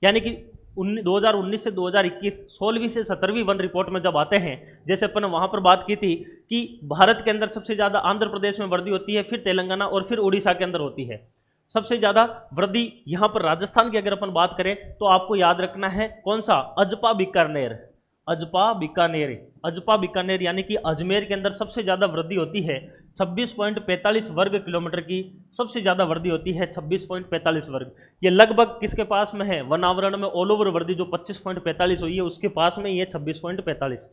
यानी कि 2019 से 2021 16वीं से 17वीं वन रिपोर्ट में जब आते हैं, जैसे अपन वहाँ पर बात की थी कि भारत के अंदर सबसे ज़्यादा आंध्र प्रदेश में वृद्धि होती है, फिर तेलंगाना और फिर उड़ीसा के अंदर होती है। सबसे ज़्यादा वृद्धि यहाँ पर राजस्थान की अगर अपन बात करें तो आपको याद रखना है कौन सा? अजपा बीकानेर। अजपा बीकानेर, अजपा बीकानेर यानी कि अजमेर के अंदर सबसे ज़्यादा वृद्धि होती है 26.45 वर्ग किलोमीटर की, सबसे ज़्यादा वृद्धि होती है 26.45 वर्ग। ये लगभग किसके पास में है? वनावरण में ऑल ओवर वृद्धि जो 25.45 हुई है उसके पास में ये 26.45।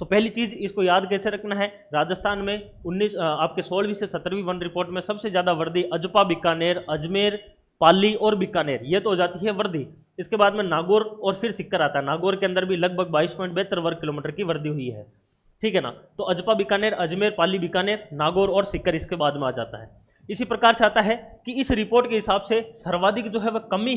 तो पहली चीज़ इसको याद कैसे रखना है, राजस्थान में 19 आपके 16वीं से 17वीं वन रिपोर्ट में सबसे ज़्यादा वृद्धि अजपा बीकानेर, अजमेर, पाली और बीकानेर, ये तो हो जाती है वृद्धि। इसके बाद में नागौर और फिर सिक्कर आता है। नागौर के अंदर भी लगभग 22.72 वर्ग किलोमीटर की वृद्धि हुई है, ठीक है ना। तो अजपा बीकानेर, अजमेर, पाली, बीकानेर, नागौर और सिक्कर इसके बाद में आ जाता है। इसी प्रकार से आता है कि इस रिपोर्ट के हिसाब से सर्वाधिक जो है वह कमी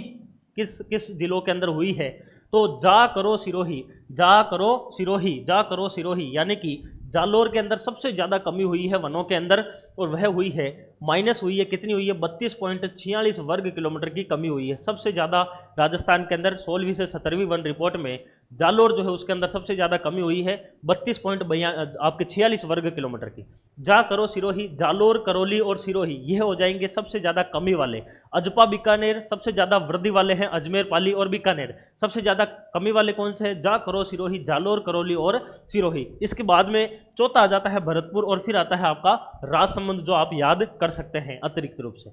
किस किस जिलों के अंदर हुई है, तो जा करो सिरोही, जा करो सिरोही, जा करो सिरोही, यानी कि जालोर के अंदर सबसे ज़्यादा कमी हुई है वनों के अंदर, और वह हुई है माइनस हुई है, कितनी हुई है? 32.46 वर्ग किलोमीटर की कमी हुई है। सबसे ज़्यादा राजस्थान के अंदर 16वीं से 17वीं वन रिपोर्ट में जालोर जो है उसके अंदर सबसे ज़्यादा कमी हुई है 32.46 वर्ग किलोमीटर की। जा करो सिरोही, जालोर, करौली और सिरोही यह हो जाएंगे सबसे ज़्यादा कमी वाले। अजपा बीकानेर सबसे ज़्यादा वृद्धि वाले हैं, अजमेर, पाली और बीकानेर। सबसे ज़्यादा कमी वाले कौन से हैं? जा करो सिरोही, जालोर, करौली और सिरोही। इसके बाद में चौथा आ जाता है भरतपुर और फिर आता है आपका राजसमंद, जो आप याद कर सकते हैं अतिरिक्त रूप से।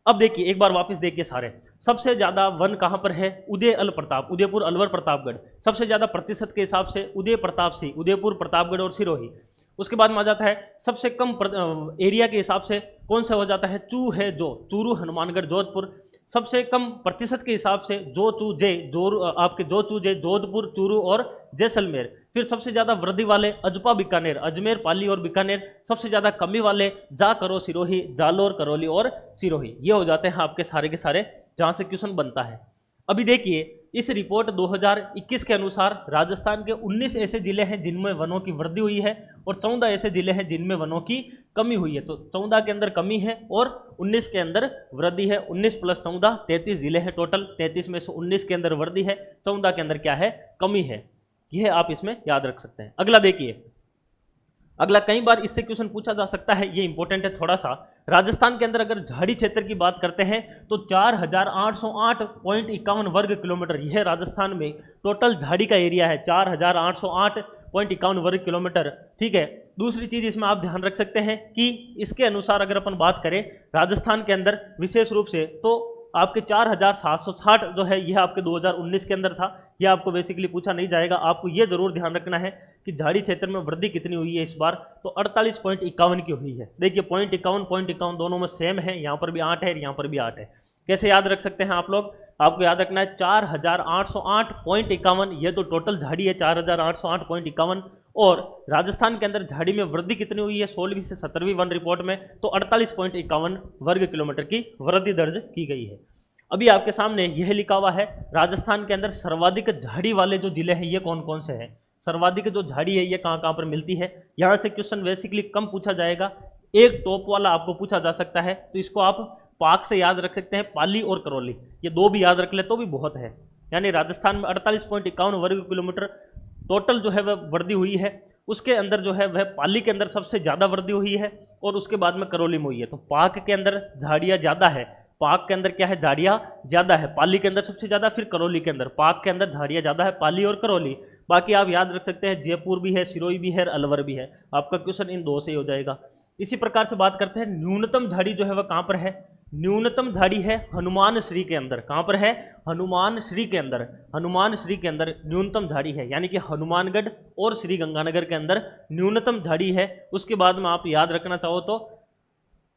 अब देखिए एक बार वापस देखिए सारे, सबसे ज्यादा वन कहां पर है, उदय प्रताप, उदयपुर, अलवर, प्रतापगढ़। सबसे ज्यादा प्रतिशत के हिसाब से उदय प्रताप सिंह, उदयपुर, प्रतापगढ़ और सिरोही। उसके बाद में आ जाता है सबसे कम एरिया के हिसाब से कौन सा हो जाता है, चू है जो, चूरू, हनुमानगढ़, जोधपुर। सबसे कम प्रतिशत के हिसाब से जो चू जे आपके जो चू जे, जोधपुर, चूरू और जैसलमेर। फिर सबसे ज्यादा वृद्धि वाले अजपा, बीकानेर, अजमेर, पाली और बीकानेर। सबसे ज्यादा कमी वाले जा, करो, सिरोही, जालोर, करौली और सिरोही। ये हो जाते हैं आपके सारे के सारे जहां से क्वेश्चन बनता है। अभी देखिए इस रिपोर्ट 2021 के अनुसार राजस्थान के 19 ऐसे जिले हैं जिनमें वनों की वृद्धि हुई है और 14 ऐसे जिले हैं जिनमें वनों की कमी हुई है। तो 14 के अंदर कमी है और 19 के अंदर वृद्धि है। 19 + 14 33 जिले हैं टोटल। 33 में से 19 के अंदर वृद्धि है, 14 के अंदर क्या है, कमी है। यह आप इसमें याद रख सकते हैं। अगला देखिए, अगला कई बार इससे क्वेश्चन पूछा जा सकता है, ये इंपॉर्टेंट है थोड़ा सा। राजस्थान के अंदर अगर झाड़ी क्षेत्र की बात करते हैं तो 4808.51 वर्ग किलोमीटर, यह राजस्थान में टोटल झाड़ी का एरिया है, 4808.51 वर्ग किलोमीटर। ठीक है। दूसरी चीज इसमें आप ध्यान रख सकते हैं कि इसके अनुसार अगर अपन बात करें राजस्थान के अंदर विशेष रूप से, तो आपके 4760 जो है यह आपके 2019 के अंदर था। यह आपको बेसिकली पूछा नहीं जाएगा। आपको यह जरूर ध्यान रखना है कि झाड़ी क्षेत्र में वृद्धि कितनी हुई है इस बार, तो 48.51 की हुई है। देखिए 0.51 दोनों में सेम है, यहाँ पर भी 8 है, यहाँ पर भी 8 है। कैसे याद रख सकते हैं आप लोग, आपको याद रखना है 4808.51, यह तो टोटल झाड़ी है 4808.51। और राजस्थान के अंदर झाड़ी में वृद्धि कितनी हुई है 16वीं से 17वीं वन रिपोर्ट में, तो 48.51 वर्ग किलोमीटर की वृद्धि दर्ज की गई है। अभी आपके सामने यह लिखा हुआ है राजस्थान के अंदर सर्वाधिक झाड़ी वाले जो जिले हैं ये कौन कौन से हैं। सर्वाधिक जो झाड़ी है ये कहाँ कहाँ पर मिलती है, यहाँ से क्वेश्चन बेसिकली कम पूछा जाएगा। एक टॉप वाला आपको पूछा जा सकता है, तो इसको आप पाक से याद रख सकते हैं, पाली और करौली, ये दो भी याद रख ले तो भी बहुत है। यानी राजस्थान में 48.51 वर्ग किलोमीटर टोटल जो है वह वृद्धि हुई है। उसके अंदर जो है वह पाली के अंदर सबसे ज़्यादा वृद्धि हुई है और उसके बाद में करौली में हुई है। तो पाक के अंदर झाड़ियाँ ज़्यादा है, पाक के अंदर क्या है, झाड़ियाँ ज़्यादा है। पाली के अंदर सबसे ज़्यादा, फिर करौली के अंदर। पाक के अंदर झाड़ियाँ ज़्यादा है, पाली और करौली। बाकी आप याद रख सकते हैं जयपुर भी है, सिरोही भी है, अलवर भी है। आपका क्वेश्चन इन दो से ही हो जाएगा। इसी प्रकार से बात करते हैं न्यूनतम झाड़ी जो है वह कहाँ पर है। न्यूनतम झाड़ी है हनुमान श्री के अंदर। कहाँ पर है, हनुमान श्री के अंदर। हनुमान श्री के अंदर न्यूनतम झाड़ी है, यानी कि हनुमानगढ़ और श्री गंगानगर के अंदर न्यूनतम झाड़ी है। उसके बाद में आप याद रखना चाहो तो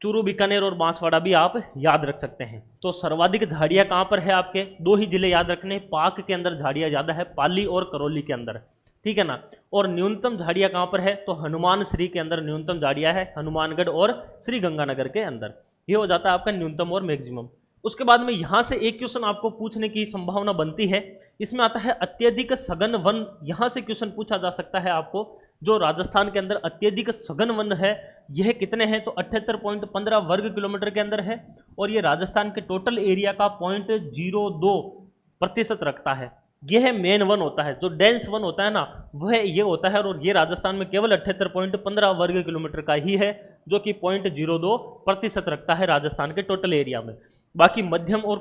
चूरू, बीकानेर और बांसवाड़ा भी आप याद रख सकते हैं। तो सर्वाधिक झाड़ियाँ कहाँ पर है, आपके दो ही जिले याद रखने, पाक के अंदर झाड़ियाँ ज़्यादा है, पाली और करौली के अंदर। ठीक है ना। और न्यूनतम झाड़ियाँ कहाँ पर है, तो हनुमान श्री के अंदर न्यूनतम झाड़ियाँ है, हनुमानगढ़ और श्री गंगानगर के अंदर। ये हो जाता है आपका न्यूनतम और मैक्सिमम। उसके बाद में यहाँ से एक क्वेश्चन आपको पूछने की संभावना बनती है, इसमें आता है अत्यधिक सघन वन। यहाँ से क्वेश्चन पूछा जा सकता है आपको, जो राजस्थान के अंदर अत्यधिक सघन वन है यह कितने हैं, तो 78.15 वर्ग किलोमीटर के अंदर है। और ये राजस्थान के टोटल एरिया का 0.02% रखता है। यह मेन वन होता है, जो डेंस वन होता है ना वह ये होता है। और ये राजस्थान में केवल 78.15 वर्ग किलोमीटर का ही है, जो कि 0.02% रखता है राजस्थान के टोटल एरिया में। बाकी मध्यम और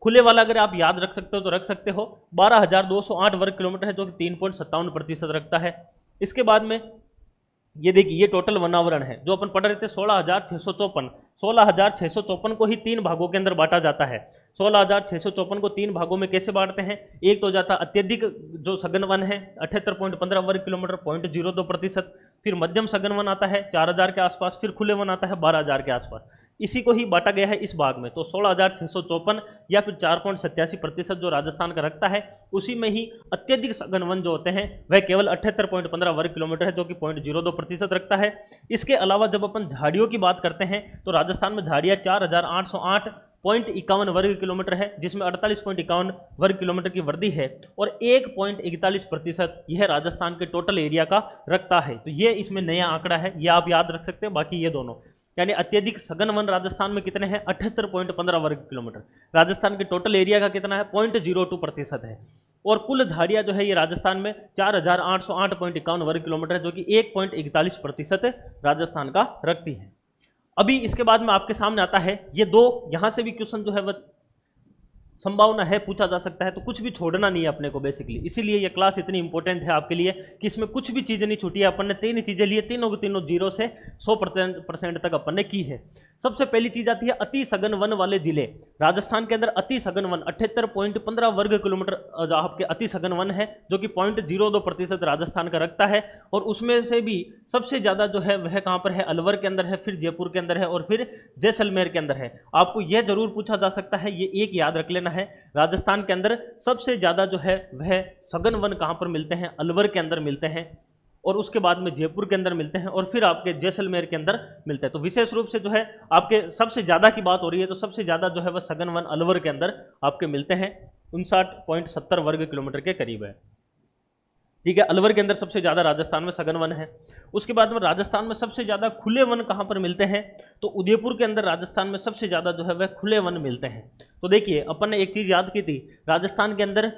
खुले वाला अगर आप याद रख सकते हो तो रख सकते हो, 12,208 वर्ग किलोमीटर है, जो कि 3.57% रखता है। इसके बाद में ये देखिए ये टोटल वनावरण है जो अपन पढ़ रहे थे, 16,654 को ही 3 भागों के अंदर बांटा जाता है। 16,654 को 3 भागों में कैसे बांटते हैं, एक तो जाता अत्यधिक जो सघन वन है 78.15 वर्ग किलोमीटर 0.02%, फिर मध्यम सघन वन आता है 4,000 के आसपास, फिर खुले वन आता है 12,000 के आसपास। इसी को ही बांटा गया है इस भाग में। तो 16,654 या फिर 4.87% जो राजस्थान का रखता है, उसी में ही अत्यधिक सघन वन जो होते हैं वह केवल 78.15 वर्ग किलोमीटर है, जो कि 0.02% रखता है। इसके अलावा जब अपन झाड़ियों की बात करते हैं तो राजस्थान में झाड़ियाँ 4,808.51 वर्ग किलोमीटर है, जिसमें 48.51 वर्ग किलोमीटर की वृद्धि है। और 1.41% यह राजस्थान के टोटल एरिया का रखता है। तो ये इसमें नया आंकड़ा है, ये आप याद रख सकते हैं। बाकी ये दोनों यानी अत्यधिक सघन वन राजस्थान में कितने हैं, 78.15 वर्ग किलोमीटर। राजस्थान के टोटल एरिया का कितना है, 0.02% है। और कुल झाड़ियाँ जो है ये राजस्थान में 4,808.51 वर्ग किलोमीटर है, जो कि 1.41% राजस्थान का रखती है। अभी इसके बाद में आपके सामने आता है ये दो, यहाँ से भी क्वेश्चन जो है वह संभावना है पूछा जा सकता है, तो कुछ भी छोड़ना नहीं है अपने को बेसिकली। इसीलिए ये क्लास इतनी इंपॉर्टेंट है आपके लिए कि इसमें कुछ भी चीज़ें नहीं छूटी है। अपन ने 3 चीज़ें लिए, तीनों की तीनों 0 से 100% तक अपन ने की है। सबसे पहली चीज आती है अति सघन वन वाले जिले। राजस्थान के अंदर अति सघन वन 78.15 वर्ग किलोमीटर आपके अति सघन वन है, जो कि 0.02% राजस्थान का रखता है। और उसमें से भी सबसे ज्यादा जो है वह कहां पर है, अलवर के अंदर है, फिर जयपुर के अंदर है और फिर जैसलमेर के अंदर है। आपको यह जरूर पूछा जा सकता है, ये एक याद रख लेना है, राजस्थान के अंदर सबसे ज्यादा जो है वह सघन वन कहां पर मिलते हैं, अलवर के अंदर मिलते हैं, और उसके बाद में जयपुर के अंदर मिलते हैं और फिर आपके जैसलमेर के अंदर मिलते हैं। तो विशेष रूप से जो है आपके सबसे ज़्यादा की बात हो रही है, तो सबसे ज़्यादा जो है वह सघन वन अलवर के अंदर आपके मिलते हैं, 59.70 वर्ग किलोमीटर के करीब है। ठीक है, अलवर के अंदर सबसे ज़्यादा राजस्थान में सघन वन है। उसके बाद में राजस्थान में सबसे ज़्यादा खुले वन कहाँ पर मिलते हैं, तो उदयपुर के अंदर राजस्थान में सबसे ज़्यादा जो है वह खुले वन मिलते हैं। तो देखिए अपन ने एक चीज़ याद की थी, राजस्थान के अंदर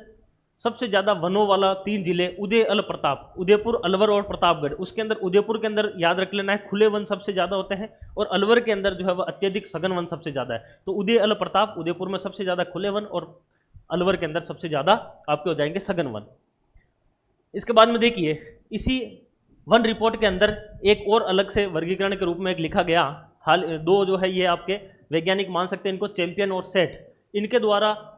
सबसे ज्यादा वनों वाला 3 जिले प्रताप, उदयपुर, अलवर और प्रतापगढ़। उसके अंदर उदयपुर के अंदर याद रख लेना है खुले वन सबसे ज्यादा होते हैं, और अलवर के अंदर जो है वह अत्यधिक सघन वन सबसे ज्यादा है। तो प्रताप, उदयपुर में सबसे ज्यादा खुले वन और अलवर के अंदर सबसे ज्यादा आपके हो जाएंगे सघन वन। इसके बाद में देखिए इसी वन रिपोर्ट के अंदर एक और अलग से वर्गीकरण के रूप में एक लिखा गया, हाल 2 जो है ये आपके वैज्ञानिक मान सकते हैं इनको, चैंपियन और सेठ, इनके द्वारा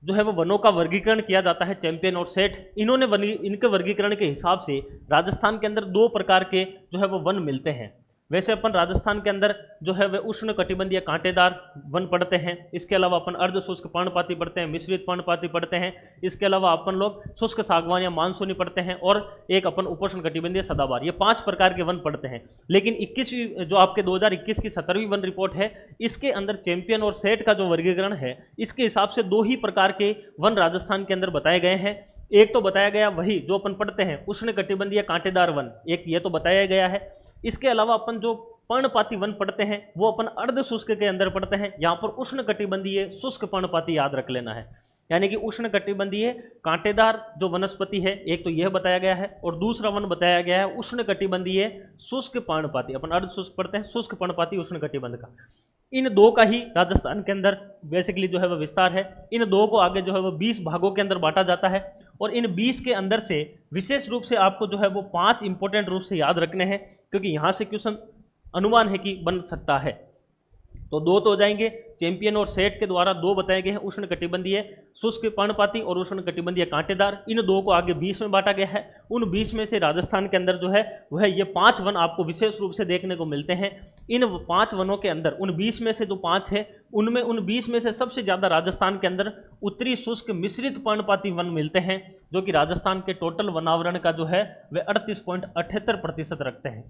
जो है वो वनों का वर्गीकरण किया जाता है, चैंपियन और सेठ। इन्होंने इनके वर्गीकरण के हिसाब से राजस्थान के अंदर 2 प्रकार के जो है वो वन मिलते हैं। वैसे अपन राजस्थान के अंदर जो है वह उष्ण कटिबंधीय कांटेदार वन पढ़ते हैं, इसके अलावा अपन अर्ध शुष्क पर्णपाती पढ़ते हैं, मिश्रित पर्णपाती पढ़ते हैं, इसके अलावा अपन लोग शुष्क सागवान या मानसूनी पढ़ते हैं, और एक अपन उपोष्ण कटिबंधीय सदाबहार, ये 5 प्रकार के वन पढ़ते हैं। लेकिन 21वीं जो आपके 2021 की 17वीं वन रिपोर्ट है, इसके अंदर चैंपियन और सेठ का जो वर्गीकरण है, इसके हिसाब से 2 ही प्रकार के वन राजस्थान के अंदर बताए गए हैं। एक तो बताया गया वही जो अपन पढ़ते हैं उष्ण कटिबंधीय कांटेदार वन, एक ये तो बताया गया है। इसके अलावा अपन जो पर्णपाती वन पढ़ते हैं वो अपन अर्ध शुष्क के अंदर पढ़ते हैं। यहाँ पर उष्ण कटिबंधीय शुष्क पर्णपाती याद रख लेना है, यानी कि उष्ण कटिबंधीय कांटेदार जो वनस्पति है, एक तो यह बताया गया है, और दूसरा वन बताया गया है उष्ण कटिबंधीय शुष्क पर्णपाती। अपन अर्ध शुष्क पढ़ते हैं, शुष्क पर्णपाती उष्ण कटिबंध का। इन 2 का ही राजस्थान के अंदर बेसिकली जो है वह विस्तार है। इन 2 को आगे जो है वह 20 भागों के अंदर बांटा जाता है, और इन 20 के अंदर से विशेष रूप से आपको जो है वो 5 इंपॉर्टेंट रूप से याद रखने हैं, क्योंकि यहाँ से क्वेश्चन अनुमान है कि बन सकता है। तो 2 तो हो जाएंगे, चैंपियन और सेठ के द्वारा 2 बताए गए हैं, उष्ण कटिबंधीय शुष्क पर्णपाती और उष्ण कटिबंधीय कांटेदार। इन 2 को आगे 20 में बांटा गया है। उन 20 में से राजस्थान के अंदर जो है वह ये 5 वन आपको विशेष रूप से देखने को मिलते हैं। इन 5 वनों के अंदर उन 20 में से जो 5 है, उनमें उन 20 में से सबसे ज़्यादा राजस्थान के अंदर उत्तरी शुष्क मिश्रित पर्णपाती वन मिलते हैं, जो कि राजस्थान के टोटल वनावरण का जो है वह 38.78% रखते हैं।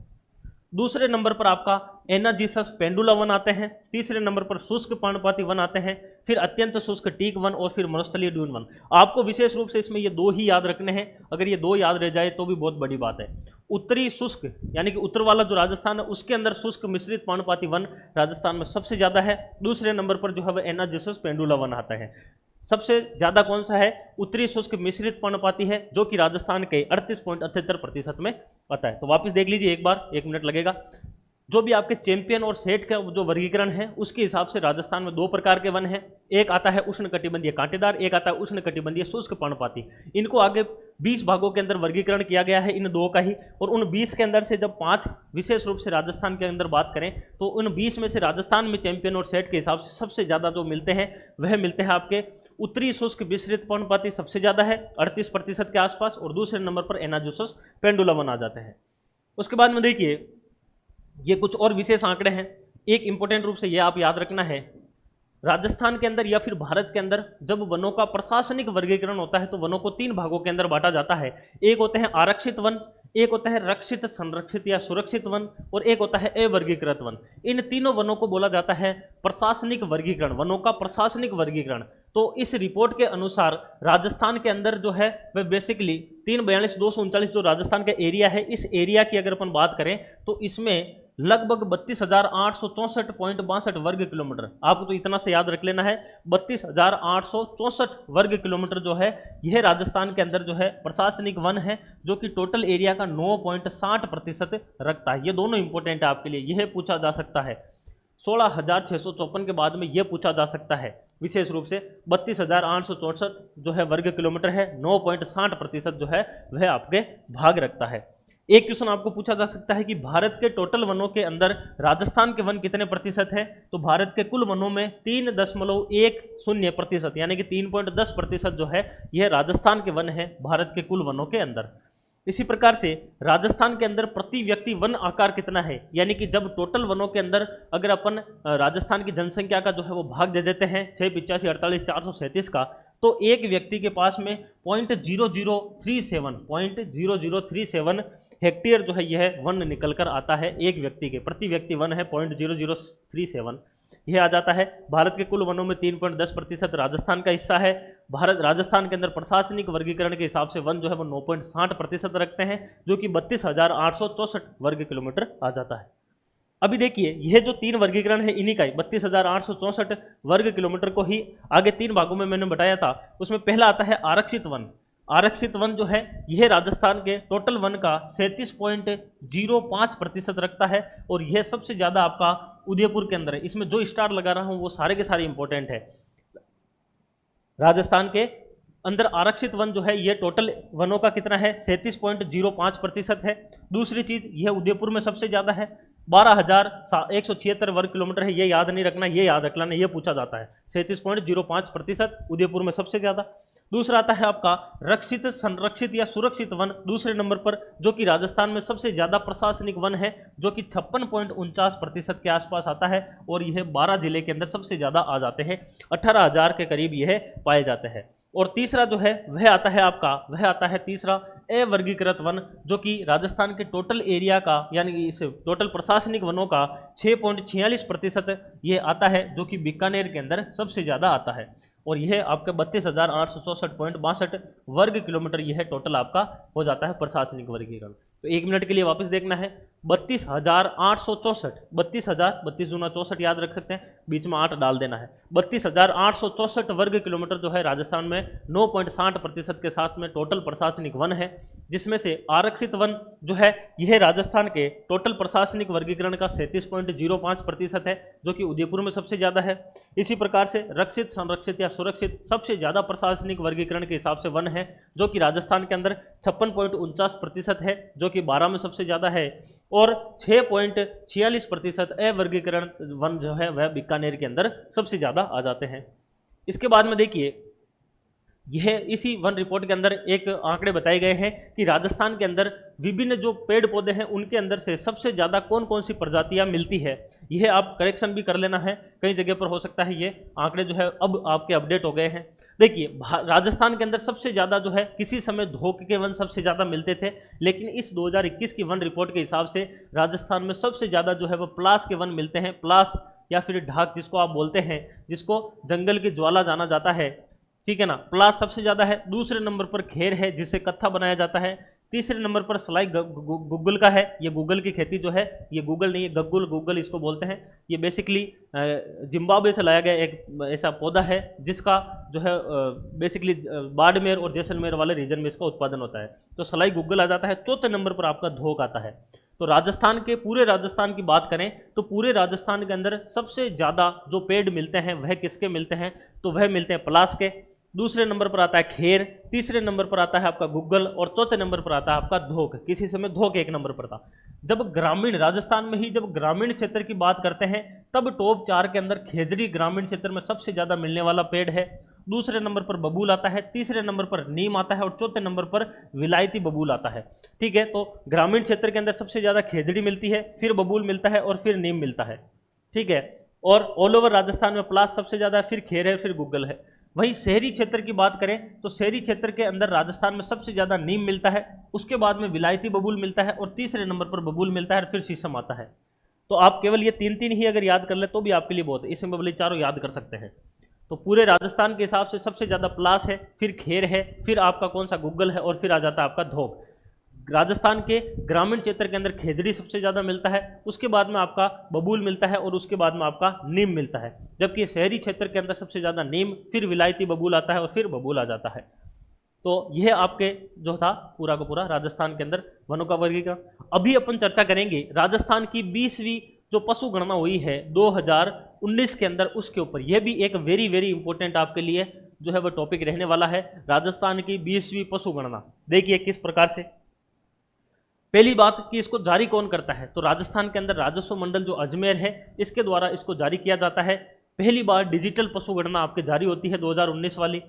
दूसरे नंबर पर आपका एनाजिसस पेंडुला वन आते हैं, तीसरे नंबर पर शुष्क पर्णपाती वन आते हैं, फिर अत्यंत शुष्क टीक वन, और फिर मरुस्थलीय ड्यून वन। आपको विशेष रूप से इसमें ये 2 ही याद रखने हैं, अगर ये 2 याद रह जाए तो भी बहुत बड़ी बात है। उत्तरी शुष्क यानी कि उत्तर वाला जो राजस्थान है उसके अंदर शुष्क मिश्रित पर्णपाती वन राजस्थान में सबसे ज़्यादा है। दूसरे नंबर पर जो है वह एनाजिसस पेंडुला वन आता है। सबसे ज़्यादा कौन सा है, उत्तरी शुष्क मिश्रित पर्णपाती है, जो कि राजस्थान के 38.78% में आता है। तो वापस देख लीजिए एक बार, 1 मिनट लगेगा। जो भी आपके चैंपियन और सेठ का जो वर्गीकरण है उसके हिसाब से राजस्थान में 2 प्रकार के वन हैं, एक आता है उष्ण कटिबंधीय कांटेदार, एक आता है उष्ण कटिबंधीय शुष्क पर्णपाती। इनको आगे 20 भागों के अंदर वर्गीकरण किया गया है इन 2 का ही, और उन 20 के अंदर से जब 5 विशेष रूप से राजस्थान के अंदर बात करें तो उन 20 में से राजस्थान में चैंपियन और सेठ के हिसाब से सबसे ज़्यादा जो मिलते हैं वह मिलते हैं आपके उत्तरी शुष्क मिश्रित पर्णपाती सबसे ज़्यादा है 38% के आसपास, और दूसरे नंबर पर एनाजिसस पेंडुला वन आ जाते हैं। उसके बाद में देखिए ये कुछ और विशेष आंकड़े हैं। एक इंपॉर्टेंट रूप से ये आप याद रखना है, राजस्थान के अंदर या फिर भारत के अंदर जब वनों का प्रशासनिक वर्गीकरण होता है तो वनों को 3 भागों के अंदर बांटा जाता है। एक होते हैं आरक्षित वन, एक होता है रक्षित, संरक्षित या सुरक्षित वन, और एक होता है अवर्गीकृत वन। इन तीनों वनों को बोला जाता है प्रशासनिक वर्गीकरण, वनों का प्रशासनिक वर्गीकरण। तो इस रिपोर्ट के अनुसार राजस्थान के अंदर जो है वह बेसिकली 342,239 जो राजस्थान का एरिया है, इस एरिया की अगर अपन बात करें तो इसमें लगभग 32,864.62 वर्ग किलोमीटर, आपको तो इतना से याद रख लेना है, 32,864 वर्ग किलोमीटर जो है यह राजस्थान के अंदर जो है प्रशासनिक वन है, जो कि टोटल एरिया का 9.60% रखता है। ये दोनों इंपॉर्टेंट है आपके लिए, यह पूछा जा सकता है। 16,654 के बाद में यह पूछा जा सकता है विशेष रूप से 32,864 जो है वर्ग किलोमीटर है, 9.60% जो है वह आपके भाग रखता है। एक क्वेश्चन आपको पूछा जा सकता है कि भारत के टोटल वनों के अंदर राजस्थान के वन कितने प्रतिशत है, तो भारत के कुल वनों में 3.10% यानी कि 3.10% जो है यह राजस्थान के वन है भारत के कुल वनों के अंदर। इसी प्रकार से राजस्थान के अंदर प्रति व्यक्ति वन आकार कितना है, यानी कि जब टोटल वनों के अंदर अगर अपन राजस्थान की जनसंख्या का जो है वो भाग दे देते हैं 6, 85, 48, 437 का, तो एक व्यक्ति के पास में 0.0037 हेक्टेयर जो है यह वन निकल कर आता है। एक व्यक्ति के प्रति व्यक्ति वन है 0.0037, यह आ जाता है। भारत के कुल वनों में 3.10% राजस्थान का हिस्सा है। भारत राजस्थान के अंदर प्रशासनिक वर्गीकरण के हिसाब से वन जो है वो 9.60% रखते हैं, जो कि 32,864 वर्ग किलोमीटर आ जाता है। अभी देखिए यह जो 3 वर्गीकरण है इन्हीं का ही 32,864 वर्ग किलोमीटर को ही आगे 3 भागों में मैंने बताया था। उसमें पहला आता है आरक्षित वन। आरक्षित वन जो है यह राजस्थान के टोटल वन का 37.05% रखता है और यह सबसे ज़्यादा आपका उदयपुर के अंदर है। इसमें जो स्टार लगा रहा हूं वो सारे के सारे इंपॉर्टेंट है। राजस्थान के अंदर आरक्षित वन जो है यह टोटल वनों का कितना है 37.05% है। दूसरी चीज यह उदयपुर में सबसे ज़्यादा है 12,176 वर्ग किलोमीटर है। ये याद नहीं रखना, ये याद रख लेना, ये पूछा जाता है 37.05% उदयपुर में सबसे ज़्यादा। दूसरा आता है आपका रक्षित, संरक्षित या सुरक्षित वन दूसरे नंबर पर, जो कि राजस्थान में सबसे ज़्यादा प्रशासनिक वन है, जो कि 56.49% के आसपास आता है और यह 12 जिले के अंदर सबसे ज़्यादा आ जाते हैं, 18,000 के करीब यह पाए जाते हैं। और तीसरा जो है वह आता है तीसरा अवर्गीकृत वन, जो कि राजस्थान के टोटल एरिया का यानी कि इस टोटल प्रशासनिक वनों का 6.46% यह आता है, जो कि बीकानेर के अंदर सबसे ज़्यादा आता है और यह आपका 32,864.62 वर्ग किलोमीटर यह टोटल आपका हो जाता है प्रशासनिक वर्गीकरण। तो 1 मिनट के लिए वापस देखना है 32,864, 32 दूना 64 याद रख सकते हैं, बीच में 8 डाल देना है। 32,864 वर्ग किलोमीटर जो है राजस्थान में 9.60% के साथ में टोटल प्रशासनिक वन है, जिसमें से आरक्षित वन जो है यह राजस्थान के टोटल प्रशासनिक वर्गीकरण का 37.05% है, जो कि उदयपुर में सबसे ज़्यादा है। इसी प्रकार से रक्षित, संरक्षित या सुरक्षित सबसे ज़्यादा प्रशासनिक वर्गीकरण के हिसाब से वन है, जो कि राजस्थान के अंदर 56.49% है, जो कि 12 में सबसे ज़्यादा है, और 6.46% अवर्गीकरण वन जो है वह बीकानेर के अंदर सबसे ज़्यादा आ जाते हैं। इसके बाद में देखिए यह इसी वन रिपोर्ट के अंदर एक आंकड़े बताए गए हैं कि राजस्थान के अंदर विभिन्न जो पेड़ पौधे हैं उनके अंदर से सबसे ज़्यादा कौन कौन सी प्रजातियां मिलती है। यह आप करेक्शन भी कर लेना है, कई जगह पर हो सकता है ये आंकड़े जो है अब आपके अपडेट हो गए हैं। देखिए राजस्थान के अंदर सबसे ज़्यादा जो है किसी समय धोक के वन सबसे ज़्यादा मिलते थे, लेकिन इस 2021 की वन रिपोर्ट के हिसाब से राजस्थान में सबसे ज़्यादा जो है वो प्लास के वन मिलते हैं। प्लास या फिर ढाक जिसको आप बोलते हैं, जिसको जंगल की ज्वाला जाना जाता है, ठीक है ना, प्लास सबसे ज़्यादा है। दूसरे नंबर पर खेर है जिससे कत्था बनाया जाता है। तीसरे नंबर पर सलाई गूगल का है। ये गूगल की खेती जो है, ये गूगल नहीं है, गूगल इसको बोलते हैं। ये बेसिकली जिम्बाब्वे से लाया गया एक ऐसा पौधा है जिसका जो है बेसिकली बाड़मेर और जैसलमेर वाले रीजन में इसका उत्पादन होता है। तो सलाई गूगल आ जाता है। चौथे नंबर पर आपका धोक आता है। तो राजस्थान के पूरे राजस्थान की बात करें तो पूरे राजस्थान के अंदर सबसे ज़्यादा जो पेड़ मिलते हैं वह किसके मिलते हैं, तो वह मिलते हैं पलास के। दूसरे नंबर पर आता है खेर, तीसरे नंबर पर आता है आपका गूगल और चौथे नंबर पर आता है आपका धोक। किसी समय धोक 1 नंबर पर था। जब ग्रामीण राजस्थान में ही जब ग्रामीण क्षेत्र की बात करते हैं तब टॉप 4 के अंदर खेजड़ी ग्रामीण क्षेत्र में सबसे ज़्यादा मिलने वाला पेड़ है। दूसरे नंबर पर बबूल आता है, तीसरे नंबर पर नीम आता है और चौथे नंबर पर विलायती बबूल आता है। ठीक है, तो ग्रामीण क्षेत्र के अंदर सबसे ज़्यादा खेजड़ी मिलती है, फिर बबूल मिलता है और फिर नीम मिलता है। ठीक है, और ऑल ओवर राजस्थान में प्लास सबसे ज़्यादा है, फिर खेर है, फिर गूगल है। वहीं शहरी क्षेत्र की बात करें तो शहरी क्षेत्र के अंदर राजस्थान में सबसे ज़्यादा नीम मिलता है, उसके बाद में विलायती बबूल मिलता है और तीसरे नंबर पर बबूल मिलता है और फिर शीशम आता है। तो आप केवल ये 3 ही अगर याद कर ले तो भी आपके लिए बहुत है, इसमें बबली चारों याद कर सकते हैं। तो पूरे राजस्थान के हिसाब से सबसे ज़्यादा प्लास है, फिर खेर है, फिर आपका कौन सा गूगल है और फिर आ जाता है आपका धोक। राजस्थान के ग्रामीण क्षेत्र के अंदर खेजड़ी सबसे ज़्यादा मिलता है, उसके बाद में आपका बबूल मिलता है और उसके बाद में आपका नीम मिलता है। जबकि शहरी क्षेत्र के अंदर सबसे ज़्यादा नीम, फिर विलायती बबूल आता है और फिर बबूल आ जाता है। तो यह आपके जो था पूरा का पूरा राजस्थान के अंदर वनों का वर्गीकरण। अभी अपन चर्चा करेंगे राजस्थान की 20वीं जो पशु गणना हुई है 2019 के अंदर, उसके ऊपर। यह भी एक वेरी वेरी इंपॉर्टेंट आपके लिए जो है वो टॉपिक रहने वाला है, राजस्थान की 20वीं पशु गणना। देखिए किस प्रकार से पहली बात कि इसको जारी कौन करता है, तो राजस्थान के अंदर राजस्व मंडल जो अजमेर है इसके द्वारा इसको जारी किया जाता है। पहली बार डिजिटल पशु गणना आपके जारी होती है 2019 वाली।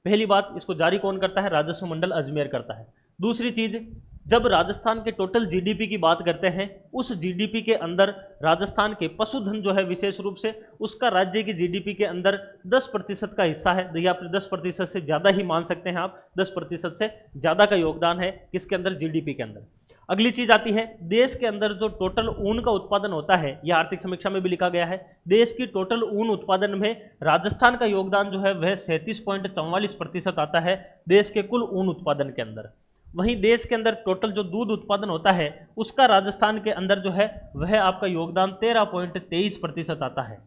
पहली बात, इसको जारी कौन करता है, राजस्व मंडल अजमेर करता है। दूसरी चीज, जब राजस्थान के टोटल जीडीपी की बात करते हैं, उस जीडीपी के अंदर राजस्थान के पशुधन जो है विशेष रूप से उसका राज्य की जीडीपी के अंदर 10% का हिस्सा है, या फिर 10% से ज़्यादा ही मान सकते हैं आप, 10% से ज़्यादा का योगदान है किसके अंदर, जीडीपी के अंदर। अगली चीज आती है, देश के अंदर जो टोटल ऊन का उत्पादन होता है, यह आर्थिक समीक्षा में भी लिखा गया है, देश की टोटल ऊन उत्पादन में राजस्थान का योगदान जो है वह 37.44% आता है देश के कुल ऊन उत्पादन के अंदर। वहीं देश के अंदर टोटल जो दूध उत्पादन होता है उसका राजस्थान के अंदर जो है वह आपका योगदान 13.23% आता है।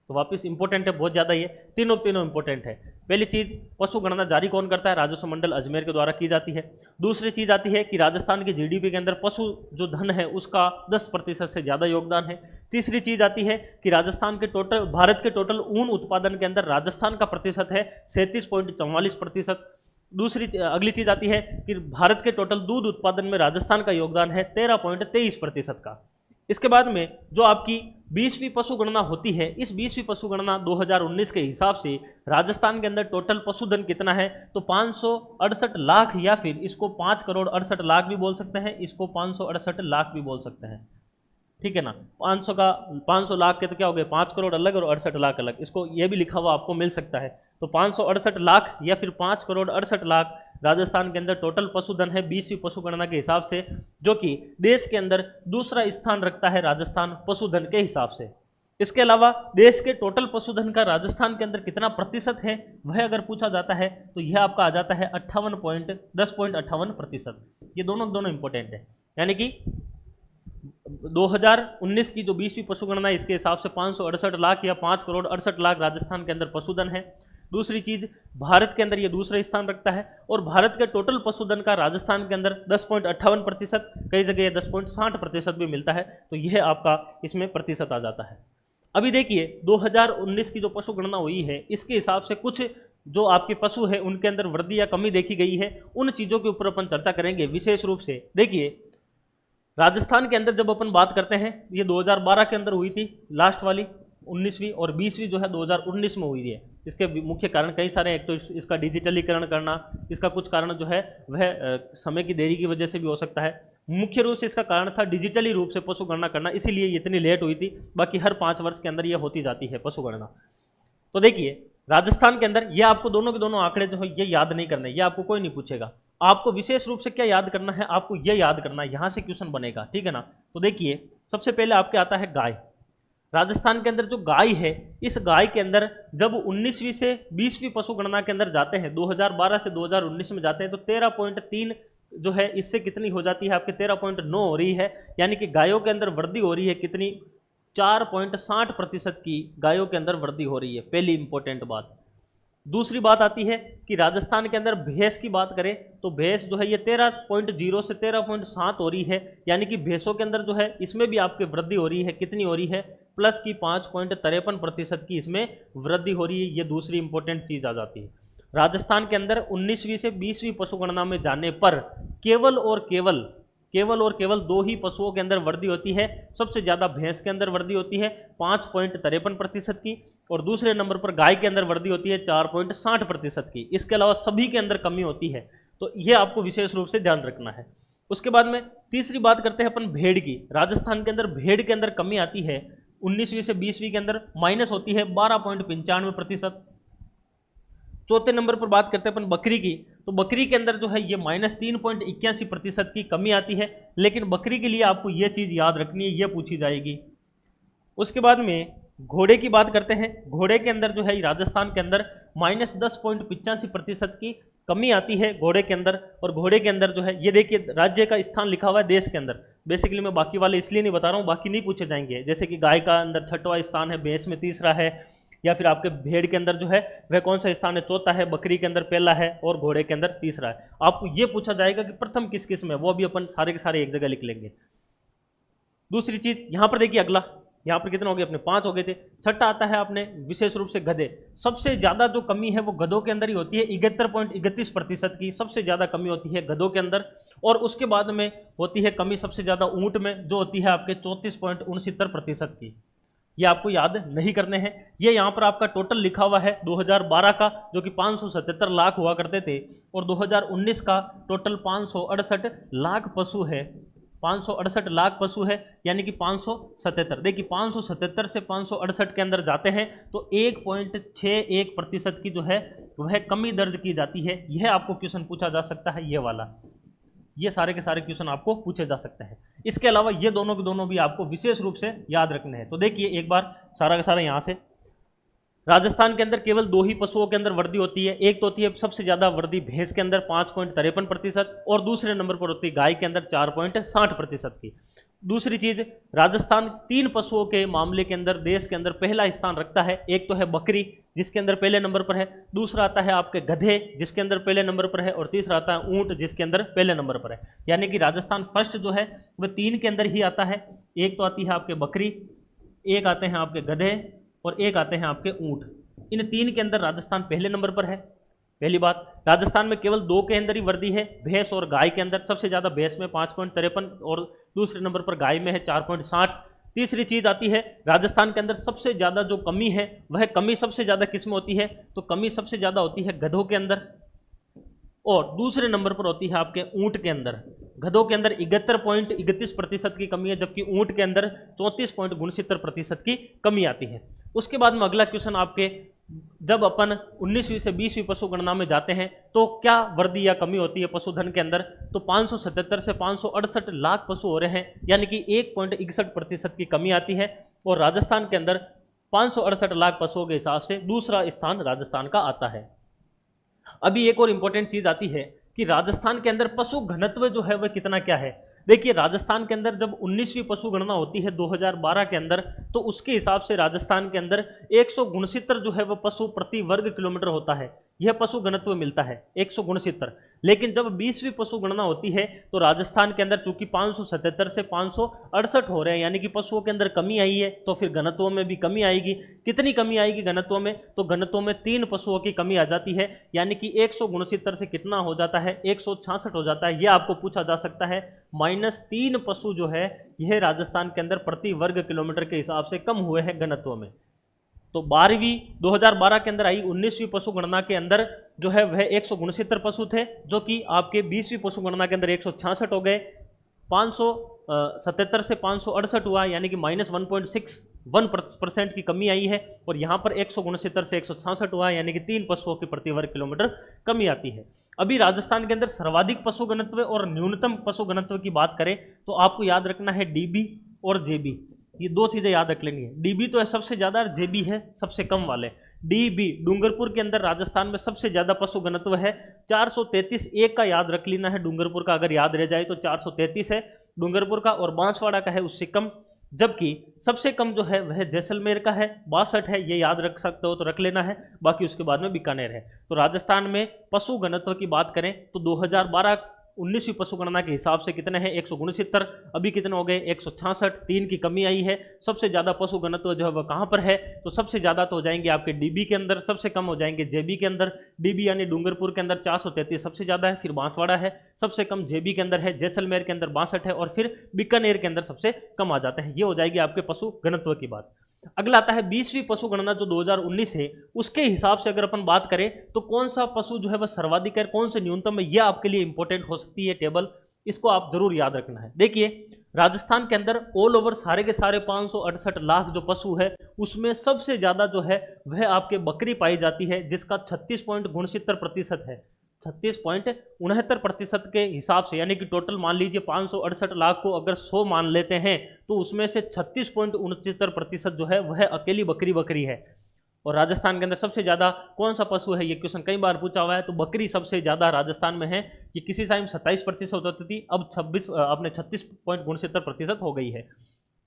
तो वापस इंपॉर्टेंट है बहुत ज़्यादा, ये तीनों इंपॉर्टेंट है। पहली चीज, पशु गणना जारी कौन करता है, राजस्व मंडल अजमेर के द्वारा की जाती है। दूसरी चीज आती है कि राजस्थान की जीडीपी के अंदर पशु जो धन है उसका 10% से ज़्यादा योगदान है। तीसरी चीज आती है कि राजस्थान के टोटल, भारत के टोटल ऊन उत्पादन के अंदर राजस्थान का प्रतिशत है 37.44%। अगली चीज आती है कि भारत के टोटल दूध उत्पादन में राजस्थान का योगदान है 13.23% का। इसके बाद में जो आपकी 20वीं पशु गणना होती है, इस 20वीं पशु गणना 2019 के हिसाब से राजस्थान के अंदर टोटल पशुधन कितना है, तो 568 लाख, या फिर इसको 5,68 लाख भी बोल सकते हैं, इसको 568 लाख भी बोल सकते हैं, ठीक है ना। 500 लाख के तो क्या हो गए, 5 करोड़ अलग और 68 लाख अलग, इसको ये भी लिखा हुआ आपको मिल सकता है। तो 568 लाख या फिर 5,68,00,000 राजस्थान के अंदर टोटल पशुधन है 20वीं पशु गणना के हिसाब से, जो कि देश के अंदर दूसरा स्थान रखता है राजस्थान पशुधन के हिसाब से। इसके अलावा देश के टोटल पशुधन का राजस्थान के अंदर कितना प्रतिशत है वह अगर पूछा जाता है तो यह आपका आ जाता है 10.58%। ये दोनों इंपॉर्टेंट है, यानी कि 2019 की जो 20वीं पशु गणना है इसके हिसाब से 568 लाख या 5,68,00,000 राजस्थान के अंदर पशुधन है। दूसरी चीज, भारत के अंदर ये दूसरा स्थान रखता है और भारत के टोटल पशुधन का राजस्थान के अंदर 10.58%, कई जगह 10.60% भी मिलता है, तो यह आपका इसमें प्रतिशत आ जाता है। अभी देखिए 2019 की जो पशु गणना हुई है इसके हिसाब से कुछ जो आपके पशु है उनके अंदर वृद्धि या कमी देखी गई है, उन चीज़ों के ऊपर अपन चर्चा करेंगे विशेष रूप से। देखिए राजस्थान के अंदर जब अपन बात करते हैं, ये 2012 के अंदर हुई थी लास्ट वाली, 19वीं और 20वीं जो है 2019 में हुई है। इसके मुख्य कारण कई सारे, एक तो इसका डिजिटलीकरण करना, इसका कुछ कारण जो है वह समय की देरी की वजह से भी हो सकता है। मुख्य रूप से इसका कारण था डिजिटली रूप से पशु गणना करना, इसीलिए इतनी लेट हुई थी। बाकी हर 5 वर्ष के अंदर ये होती जाती है पशु गणना। तो देखिए राजस्थान के अंदर ये आपको दोनों के दोनों आंकड़े जो है ये याद नहीं करने, ये आपको कोई नहीं पूछेगा। आपको विशेष रूप से क्या याद करना है, आपको ये याद करना है, यहाँ से क्वेश्चन बनेगा, ठीक है ना। तो देखिए सबसे पहले आपके आता है गाय। राजस्थान के अंदर जो गाय है, इस गाय के अंदर जब 19वीं से 20वीं पशु गणना के अंदर जाते हैं, 2012 से 2019 में जाते हैं, तो 13.3 जो है इससे कितनी हो जाती है आपके 13.9 हो रही है, यानी कि गायों के अंदर वृद्धि हो रही है कितनी, 4.60% की गायों के अंदर वृद्धि हो रही है। पहली इंपॉर्टेंट बात। दूसरी बात आती है कि राजस्थान के अंदर भैंस की बात करें तो भैंस जो है ये 13.0 से 13.7 हो रही है, यानी कि भैंसों के अंदर जो है इसमें भी आपके वृद्धि हो रही है, कितनी हो रही है, प्लस की 5.53% की इसमें वृद्धि हो रही है। ये दूसरी इंपॉर्टेंट चीज़ आ जाती है। राजस्थान के अंदर 19वीं से 20वीं पशु गणना में जाने पर केवल और केवल 2 ही पशुओं के अंदर वृद्धि होती है। सबसे ज़्यादा भैंस के अंदर वृद्धि होती है 5.53% की, और दूसरे नंबर पर गाय के अंदर वृद्धि होती है 4.60% की। इसके अलावा सभी के अंदर कमी होती है, तो यह आपको विशेष रूप से ध्यान रखना है। उसके बाद में तीसरी बात करते हैं अपन भेड़ की। राजस्थान के अंदर भेड़ के अंदर कमी आती है 19वीं से 20वीं के अंदर, माइनस होती है 12.95%। चौथे नंबर पर बात करते हैं अपन बकरी की, तो बकरी के अंदर जो है ये -3.81% की कमी आती है। लेकिन बकरी के लिए आपको ये चीज़ याद रखनी है, ये पूछी जाएगी। उसके बाद में घोड़े की बात करते हैं। घोड़े के अंदर जो है राजस्थान के अंदर -10.85% की कमी आती है घोड़े के अंदर। और घोड़े के अंदर जो है ये देखिए राज्य का स्थान लिखा हुआ है देश के अंदर। बेसिकली मैं बाकी वाले इसलिए नहीं बता रहा हूँ, बाकी नहीं पूछे जाएंगे, जैसे कि गाय का अंदर 6वां स्थान है, भैंस में 3रा है, या फिर आपके भेड़ के अंदर जो है वह कौन सा स्थान है, 4था है, बकरी के अंदर 1ला है और घोड़े के अंदर 3रा है। आपको ये पूछा जाएगा कि प्रथम किस में, वो भी अपन सारे के सारे एक जगह लिख लेंगे। दूसरी चीज यहाँ पर देखिए, अगला यहाँ पर कितने हो गए अपने 5 हो गए थे। छठा आता है अपने विशेष रूप से गधे। सबसे ज़्यादा जो कमी है वो गधों के अंदर ही होती है, 71.31% की सबसे ज़्यादा कमी होती है गधों के अंदर। और उसके बाद में होती है कमी सबसे ज़्यादा ऊँट में, जो होती है आपके 34.69% की। ये आपको याद नहीं करने हैं। ये यहाँ पर आपका टोटल लिखा हुआ है 2012 का, जो कि 577 लाख हुआ करते थे, और 2019 का टोटल 568 लाख पशु है। 568 लाख पशु है, यानी कि 577। देखिए 577 से 568 के अंदर जाते हैं तो 1.61% की जो है वह कमी दर्ज की जाती है। यह आपको क्वेश्चन पूछा जा सकता है, ये वाला। ये सारे के सारे क्वेश्चन आपको पूछे जा सकते हैं। इसके अलावा ये दोनों के दोनों भी आपको विशेष रूप से याद रखने हैं। तो देखिए एक बार सारा का सारा यहाँ से, राजस्थान के अंदर केवल 2 ही पशुओं के अंदर वर्दी होती है। एक तो होती है सबसे ज़्यादा वर्दी भैंस के अंदर 5.53%, और दूसरे नंबर पर होती है गाय के अंदर 4.60% की। दूसरी चीज़, राजस्थान 3 पशुओं के मामले के अंदर देश के अंदर पहला स्थान रखता है। एक तो है बकरी, जिसके अंदर पहले नंबर पर है। दूसरा आता है आपके गधे, जिसके अंदर पहले नंबर पर है। और तीसरा आता है ऊँट, जिसके अंदर पहले नंबर पर है। यानी कि राजस्थान फर्स्ट जो है वह 3 के अंदर ही आता है। एक तो आती है आपके बकरी, एक आते हैं आपके गधे, और एक आते हैं आपके ऊँट। इन 3 के अंदर राजस्थान पहले नंबर पर है। पहली बात, राजस्थान में केवल 2 के अंदर ही वर्दी है, भैंस और गाय के अंदर। सबसे ज़्यादा भैंस में 5.53, और दूसरे नंबर पर गाय में है 4.60। तीसरी चीज़ आती है, राजस्थान के अंदर सबसे ज़्यादा जो कमी है वह कमी सबसे ज़्यादा किस में होती है, तो कमी सबसे ज़्यादा होती है गधों के अंदर, और दूसरे नंबर पर होती है आपके ऊँट के अंदर। गधों के अंदर 71.31% की कमी है, जबकि ऊँट के अंदर 34.69% की कमी आती है। उसके बाद में अगला क्वेश्चन आपके, जब अपन 19वीं से 20वीं पशु गणना में जाते हैं तो क्या वर्दी या कमी होती है पशुधन के अंदर, तो 577 से 568 लाख पशु हो रहे हैं, यानी कि 1.61% की कमी आती है। और राजस्थान के अंदर 568 लाख पशुओं के हिसाब से दूसरा स्थान राजस्थान का आता है। अभी एक और इंपॉर्टेंट चीज आती है कि राजस्थान के अंदर पशु घनत्व जो है वह कितना क्या है। देखिए राजस्थान के अंदर जब 19वीं पशु गणना होती है 2012 के अंदर, तो उसके हिसाब से राजस्थान के अंदर 169 जो है वह पशु प्रति वर्ग किलोमीटर होता है। यह पशु घनत्व मिलता है 169। लेकिन जब 20वीं पशु गणना होती है तो राजस्थान के अंदर चूंकि 577 से 568 हो रहे हैं, यानी कि पशुओं के अंदर कमी आई है, तो फिर घनत्व में भी कमी आएगी। कितनी कमी आएगी घनत्व में, तो घनत्व में 3 पशुओं की कमी आ जाती है, यानी कि 169 से कितना हो जाता है, 166 हो जाता है। यह आपको पूछा जा सकता है। -3 पशु जो है यह राजस्थान के अंदर प्रति वर्ग किलोमीटर के हिसाब से कम हुए हैं घनत्व में। तो 2012 के अंदर आई 19वीं पशु गणना के अंदर जो है वह 169 पशु थे, जो कि आपके 20वीं पशु गणना के अंदर 166 हो गए। 577 से 568 हुआ, यानी कि -1.61% की कमी आई है। और यहाँ पर 169 से 166 हुआ, यानी कि 3 पशुओं की प्रति वर्ग किलोमीटर कमी आती है। अभी राजस्थान के अंदर सर्वाधिक पशु घनत्व और न्यूनतम पशु घनत्व की बात करें तो आपको याद रखना है डीबी और जेबी। ये 2 चीजें याद रख लेनी है। डीबी तो है सबसे ज्यादा और जेबी है सबसे कम वाले। डीबी डूंगरपुर के अंदर राजस्थान में सबसे ज्यादा पशु घनत्व है 433। एक का याद रख लेना है, डूंगरपुर का अगर याद रह जाए तो 433 है डूंगरपुर का, और बांसवाड़ा का है उससे कम। जबकि सबसे कम जो है वह जैसलमेर का है 62 है, ये याद रख सकते हो तो रख लेना है। बाकी उसके बाद में बीकानेर है। तो राजस्थान में पशु घनत्व की बात करें तो 2012-19वीं पशु गणना के हिसाब से कितने हैं, 169। अभी कितने हो गए, 166। 3 की कमी आई है। सबसे ज़्यादा पशु घनत्व जो है वह कहाँ पर है, तो सबसे ज़्यादा तो हो जाएंगे आपके डीबी के अंदर, सबसे कम हो जाएंगे जेबी के अंदर। डीबी यानी डूंगरपुर के अंदर 433 सबसे ज़्यादा है, फिर बांसवाड़ा है सबसे कम, जेबी के अंदर है, जैसलमेर के अंदर 62 है, और फिर बीकानेर के अंदर सबसे कम आ जाते हैं। ये हो जाएगी आपके पशु घनत्व की बात। अगला आता है 20वीं पशु गणना जो 2019 है, उसके हिसाब से अगर अपन बात करें तो कौन सा पशु जो है वह सर्वाधिक है, कौन से न्यूनतम है, यह आपके लिए इंपॉर्टेंट हो सकती है टेबल। इसको आप जरूर याद रखना है। देखिए राजस्थान के अंदर ऑल ओवर सारे के सारे 568 लाख जो पशु है उसमें सबसे ज्यादा जो है वह आपके बकरी पाई जाती है, जिसका 36.69% है। 36.69% के हिसाब से, यानी कि टोटल मान लीजिए 568 लाख को अगर 100 मान लेते हैं तो उसमें से 36.69% जो है वह अकेली बकरी है। और राजस्थान के अंदर सबसे ज़्यादा कौन सा पशु है, ये क्वेश्चन कई बार पूछा हुआ है, तो बकरी सबसे ज़्यादा राजस्थान में है। ये किसी टाइम 27% होती थी, अब 36.69% हो गई है।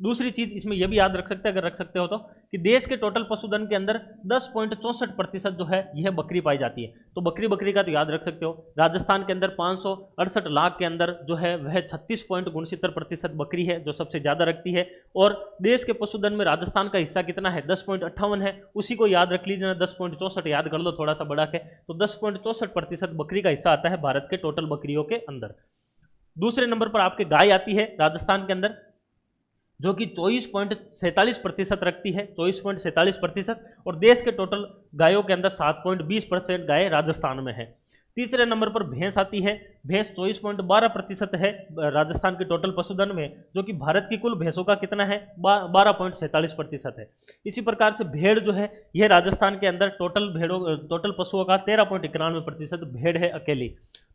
दूसरी चीज इसमें यह भी याद रख सकते हैं, अगर रख सकते हो तो, कि देश के टोटल पशुधन के अंदर 10.64% जो है यह बकरी पाई जाती है। तो बकरी का तो याद रख सकते हो। राजस्थान के अंदर 568 लाख के अंदर जो है वह 36.69% बकरी है, जो सबसे ज्यादा रखती है। और देश के पशुधन में राजस्थान का हिस्सा कितना है, 10.58 है। उसी को याद रख लीजिए ना, 10.64 याद कर लो थोड़ा सा बढ़ा के, तो 10.64% बकरी का हिस्सा आता है भारत के टोटल बकरियों के अंदर। दूसरे नंबर पर आपके गाय आती है राजस्थान के अंदर, जो कि 24.47% रखती है, 24.47%। और देश के टोटल गायों के अंदर 7.20% गाय राजस्थान में है। तीसरे नंबर पर भैंस आती है। भैंस 24.12% है राजस्थान के टोटल पशुधन में, जो कि भारत की कुल भैंसों का कितना है, 12.47% है। इसी प्रकार से भेड़ जो है यह राजस्थान के अंदर टोटल पशुओं का 13.91% भेड़ है अकेली।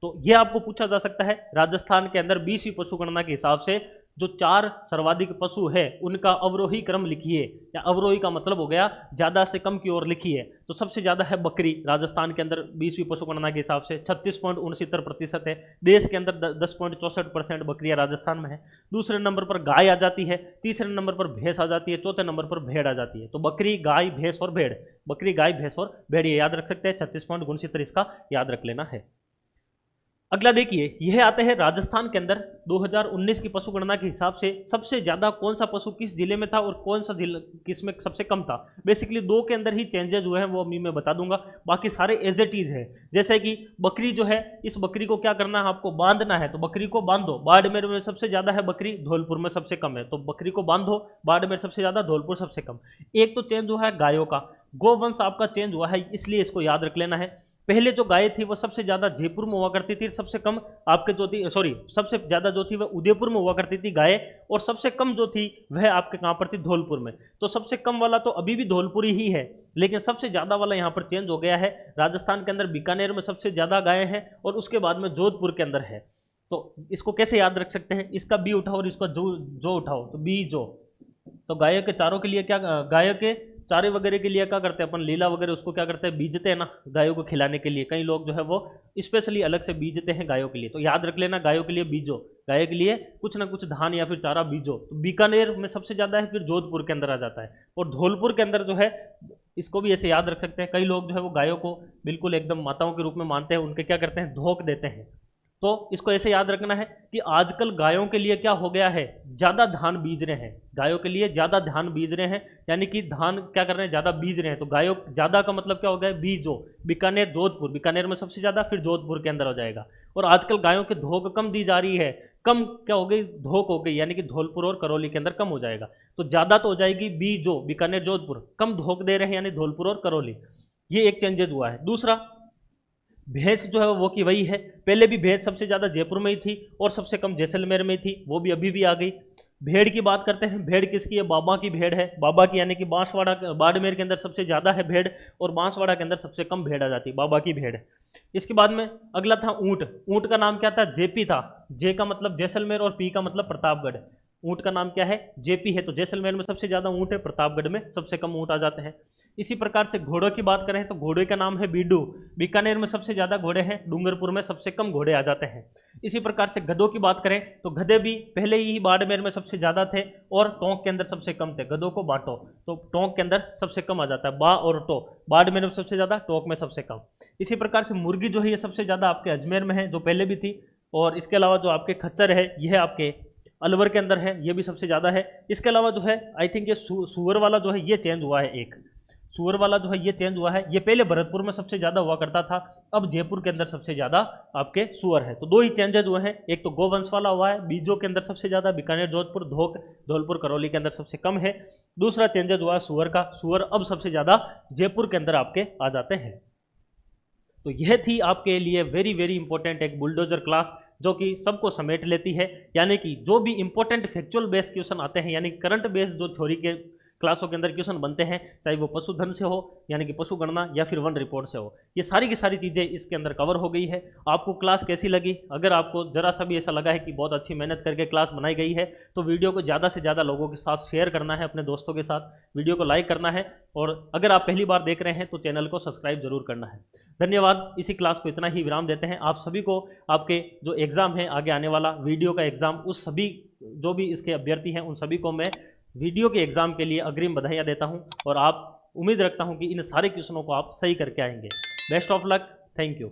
तो यह आपको पूछा जा सकता है राजस्थान के अंदर 20वीं पशु गणना के हिसाब से जो 4 सर्वाधिक पशु है उनका अवरोही क्रम लिखिए, या अवरोही का मतलब हो गया ज्यादा से कम की ओर लिखिए। तो सबसे ज्यादा है बकरी राजस्थान के अंदर 20वीं पशु गणना के हिसाब से 36.69% है। देश के अंदर 10.64% बकरियां राजस्थान में है। दूसरे नंबर पर गाय आ जाती है, तीसरे नंबर पर भैंस आ जाती है, चौथे नंबर पर भेड़ आ जाती है। तो बकरी, गाय, भैंस और भेड़, बकरी, गाय, भैंस और भेड़, ये याद रख सकते हैं। 36.69 इसका याद रख लेना है। अगला देखिए, यह आते हैं राजस्थान के अंदर 2019 की पशु गणना के हिसाब से सबसे ज्यादा कौन सा पशु किस जिले में था और कौन सा जिला किस में सबसे कम था। बेसिकली 2 के अंदर ही चेंजेस हुए हैं, वो अभी मैं बता दूंगा, बाकी सारे एज इट इज है। जैसे कि बकरी जो है, इस बकरी को क्या करना है, आपको बांधना है, तो बकरी को बांधो। बाड़मेर में सबसे ज्यादा है बकरी, धौलपुर में सबसे कम है, तो बकरी को बांधो। बाड़मेर सबसे ज्यादा, धौलपुर सबसे कम। एक तो चेंज हुआ है गायों का, गोवंश आपका चेंज हुआ है, इसलिए इसको याद रख लेना है। पहले जो गाय थी वो सबसे ज्यादा जयपुर में हुआ करती थी, सबसे कम आपके जो थी, सबसे ज्यादा जो थी वह उदयपुर में हुआ करती थी गाय, और सबसे कम जो थी वह आपके कहां पर थी, धौलपुर में। तो सबसे कम वाला तो अभी भी धौलपुरी ही है, लेकिन सबसे ज्यादा वाला यहां पर चेंज हो गया है। राजस्थान के अंदर बीकानेर में सबसे ज्यादा गाय है, और उसके बाद में जोधपुर के अंदर है। तो इसको कैसे याद रख सकते हैं, इसका बी उठाओ और इसका जो उठाओ, तो बी जो। तो गायों के चारों के लिए क्या, गायों के चारे वगैरह के लिए क्या करते हैं अपन, लीला वगैरह उसको क्या करते हैं, बीजते हैं ना गायों को खिलाने के लिए। कई लोग जो है वो स्पेशली अलग से बीजते हैं गायों के लिए। तो याद रख लेना, गायों के लिए बीजो, गायों के लिए कुछ ना कुछ धान या फिर चारा बीजो। तो बीकानेर में सबसे ज्यादा है, फिर जोधपुर के अंदर आ जाता है, और धौलपुर के अंदर जो है, इसको भी ऐसे याद रख सकते हैं। कई लोग जो है वो गायों को बिल्कुल एकदम माताओं के रूप में मानते हैं, उनके क्या करते हैं, धोख देते हैं। तो इसको ऐसे याद रखना है कि आजकल गायों के लिए क्या हो गया है, ज्यादा धान बीज रहे हैं, गायों के लिए ज्यादा धान बीज रहे हैं, यानी कि धान क्या कर रहे हैं, ज्यादा बीज रहे हैं। तो गायों ज्यादा का मतलब क्या हो गया, बीजो। बीकानेर, जोधपुर, बीकानेर में सबसे ज्यादा, फिर जोधपुर के अंदर हो जाएगा। और आजकल गायों के धोख कम दी जा रही है, कम क्या हो गई, धोख हो गई, यानी कि धौलपुर और करौली के अंदर कम हो जाएगा। तो ज्यादा तो हो जाएगी बीजो, बीकानेर, जोधपुर, कम धोख दे रहे हैं यानी धौलपुर और करौली। ये एक चेंजेज हुआ है। दूसरा, भैंस जो है वो की वही है, पहले भी भैंस सबसे ज्यादा जयपुर में ही थी और सबसे कम जैसलमेर में थी, वो भी अभी भी आ गई। भेड़ की बात करते हैं, भेड़ किसकी है, बाबा की भेड़ है। बाबा की यानी कि बांसवाड़ा, बाड़मेर के अंदर सबसे ज्यादा है भेड़, और बांसवाड़ा के अंदर सबसे कम भेड़ आ जाती है, बाबा की भेड़। इसके बाद में अगला था ऊंट। ऊंट का नाम क्या था, जेपी था। जे का मतलब जैसलमेर और पी का मतलब प्रतापगढ़। ऊंट का नाम क्या है, जेपी है। तो जैसलमेर में सबसे ज्यादा ऊंट है, प्रतापगढ़ में सबसे कम ऊंट आ जाते हैं। इसी प्रकार से घोड़ों की बात करें तो घोड़े का नाम है बीडू। बीकानेर में सबसे ज्यादा घोड़े हैं, डूंगरपुर में सबसे कम घोड़े आ जाते हैं। इसी प्रकार से गधों की बात करें तो गधे भी पहले ही बाड़मेर में सबसे ज्यादा थे और टोंक के अंदर सबसे कम थे। गधों को बांटो तो टोंक के अंदर सबसे कम आ जाता है, बा और टो। बाड़मेर में सबसे ज्यादा, टोंक में सबसे कम। इसी प्रकार से मुर्गी जो है ये सबसे ज्यादा आपके अजमेर में है, जो पहले भी थी। और इसके अलावा जो आपके खच्चर है यह आपके अलवर के अंदर है, ये भी सबसे ज्यादा है। इसके अलावा जो है आई थिंक ये सुअर वाला जो है ये चेंज हुआ है, एक सुअर वाला जो है ये चेंज हुआ है। ये पहले भरतपुर में सबसे ज्यादा हुआ करता था, अब जयपुर के अंदर सबसे ज्यादा आपके सुअर है। तो 2 ही चेंजेस हुए हैं, एक तो गोवंश वाला हुआ है, बीजों के अंदर सबसे ज्यादा, बीकानेर, जोधपुर, धौलपुर, करौली के अंदर सबसे कम है। दूसरा चेंजेस हुआ है सुअर का, सुअर अब सबसे ज्यादा जयपुर के अंदर आपके आ जाते हैं। तो यह थी आपके लिए वेरी वेरी इंपॉर्टेंट एक बुलडोजर क्लास, जो कि सबको समेट लेती है। यानी कि जो भी इंपॉर्टेंट फैक्चुअल बेस्ड क्वेश्चन आते हैं, यानी करंट बेस्ड जो थ्योरी के क्लासों के अंदर क्वेश्चन बनते हैं, चाहे वो पशुधन से हो यानी कि पशु गणना या फिर वन रिपोर्ट से हो, ये सारी की सारी चीज़ें इसके अंदर कवर हो गई है। आपको क्लास कैसी लगी? अगर आपको जरा सा भी ऐसा लगा है कि बहुत अच्छी मेहनत करके क्लास बनाई गई है तो वीडियो को ज़्यादा से ज़्यादा लोगों के साथ शेयर करना है, अपने दोस्तों के साथ वीडियो को लाइक करना है, और अगर आप पहली बार देख रहे हैं तो चैनल को सब्सक्राइब जरूर करना है। धन्यवाद। इसी क्लास को इतना ही विराम देते हैं। आप सभी को आपके जो एग्ज़ाम है आगे आने वाला वीडियो का एग्ज़ाम, उस सभी जो भी इसके अभ्यर्थी हैं उन सभी को मैं वीडियो के एग्ज़ाम के लिए अग्रिम बधाइयाँ देता हूँ और आप उम्मीद रखता हूँ कि इन सारे क्वेश्चनों को आप सही करके आएंगे। Best of luck, thank you.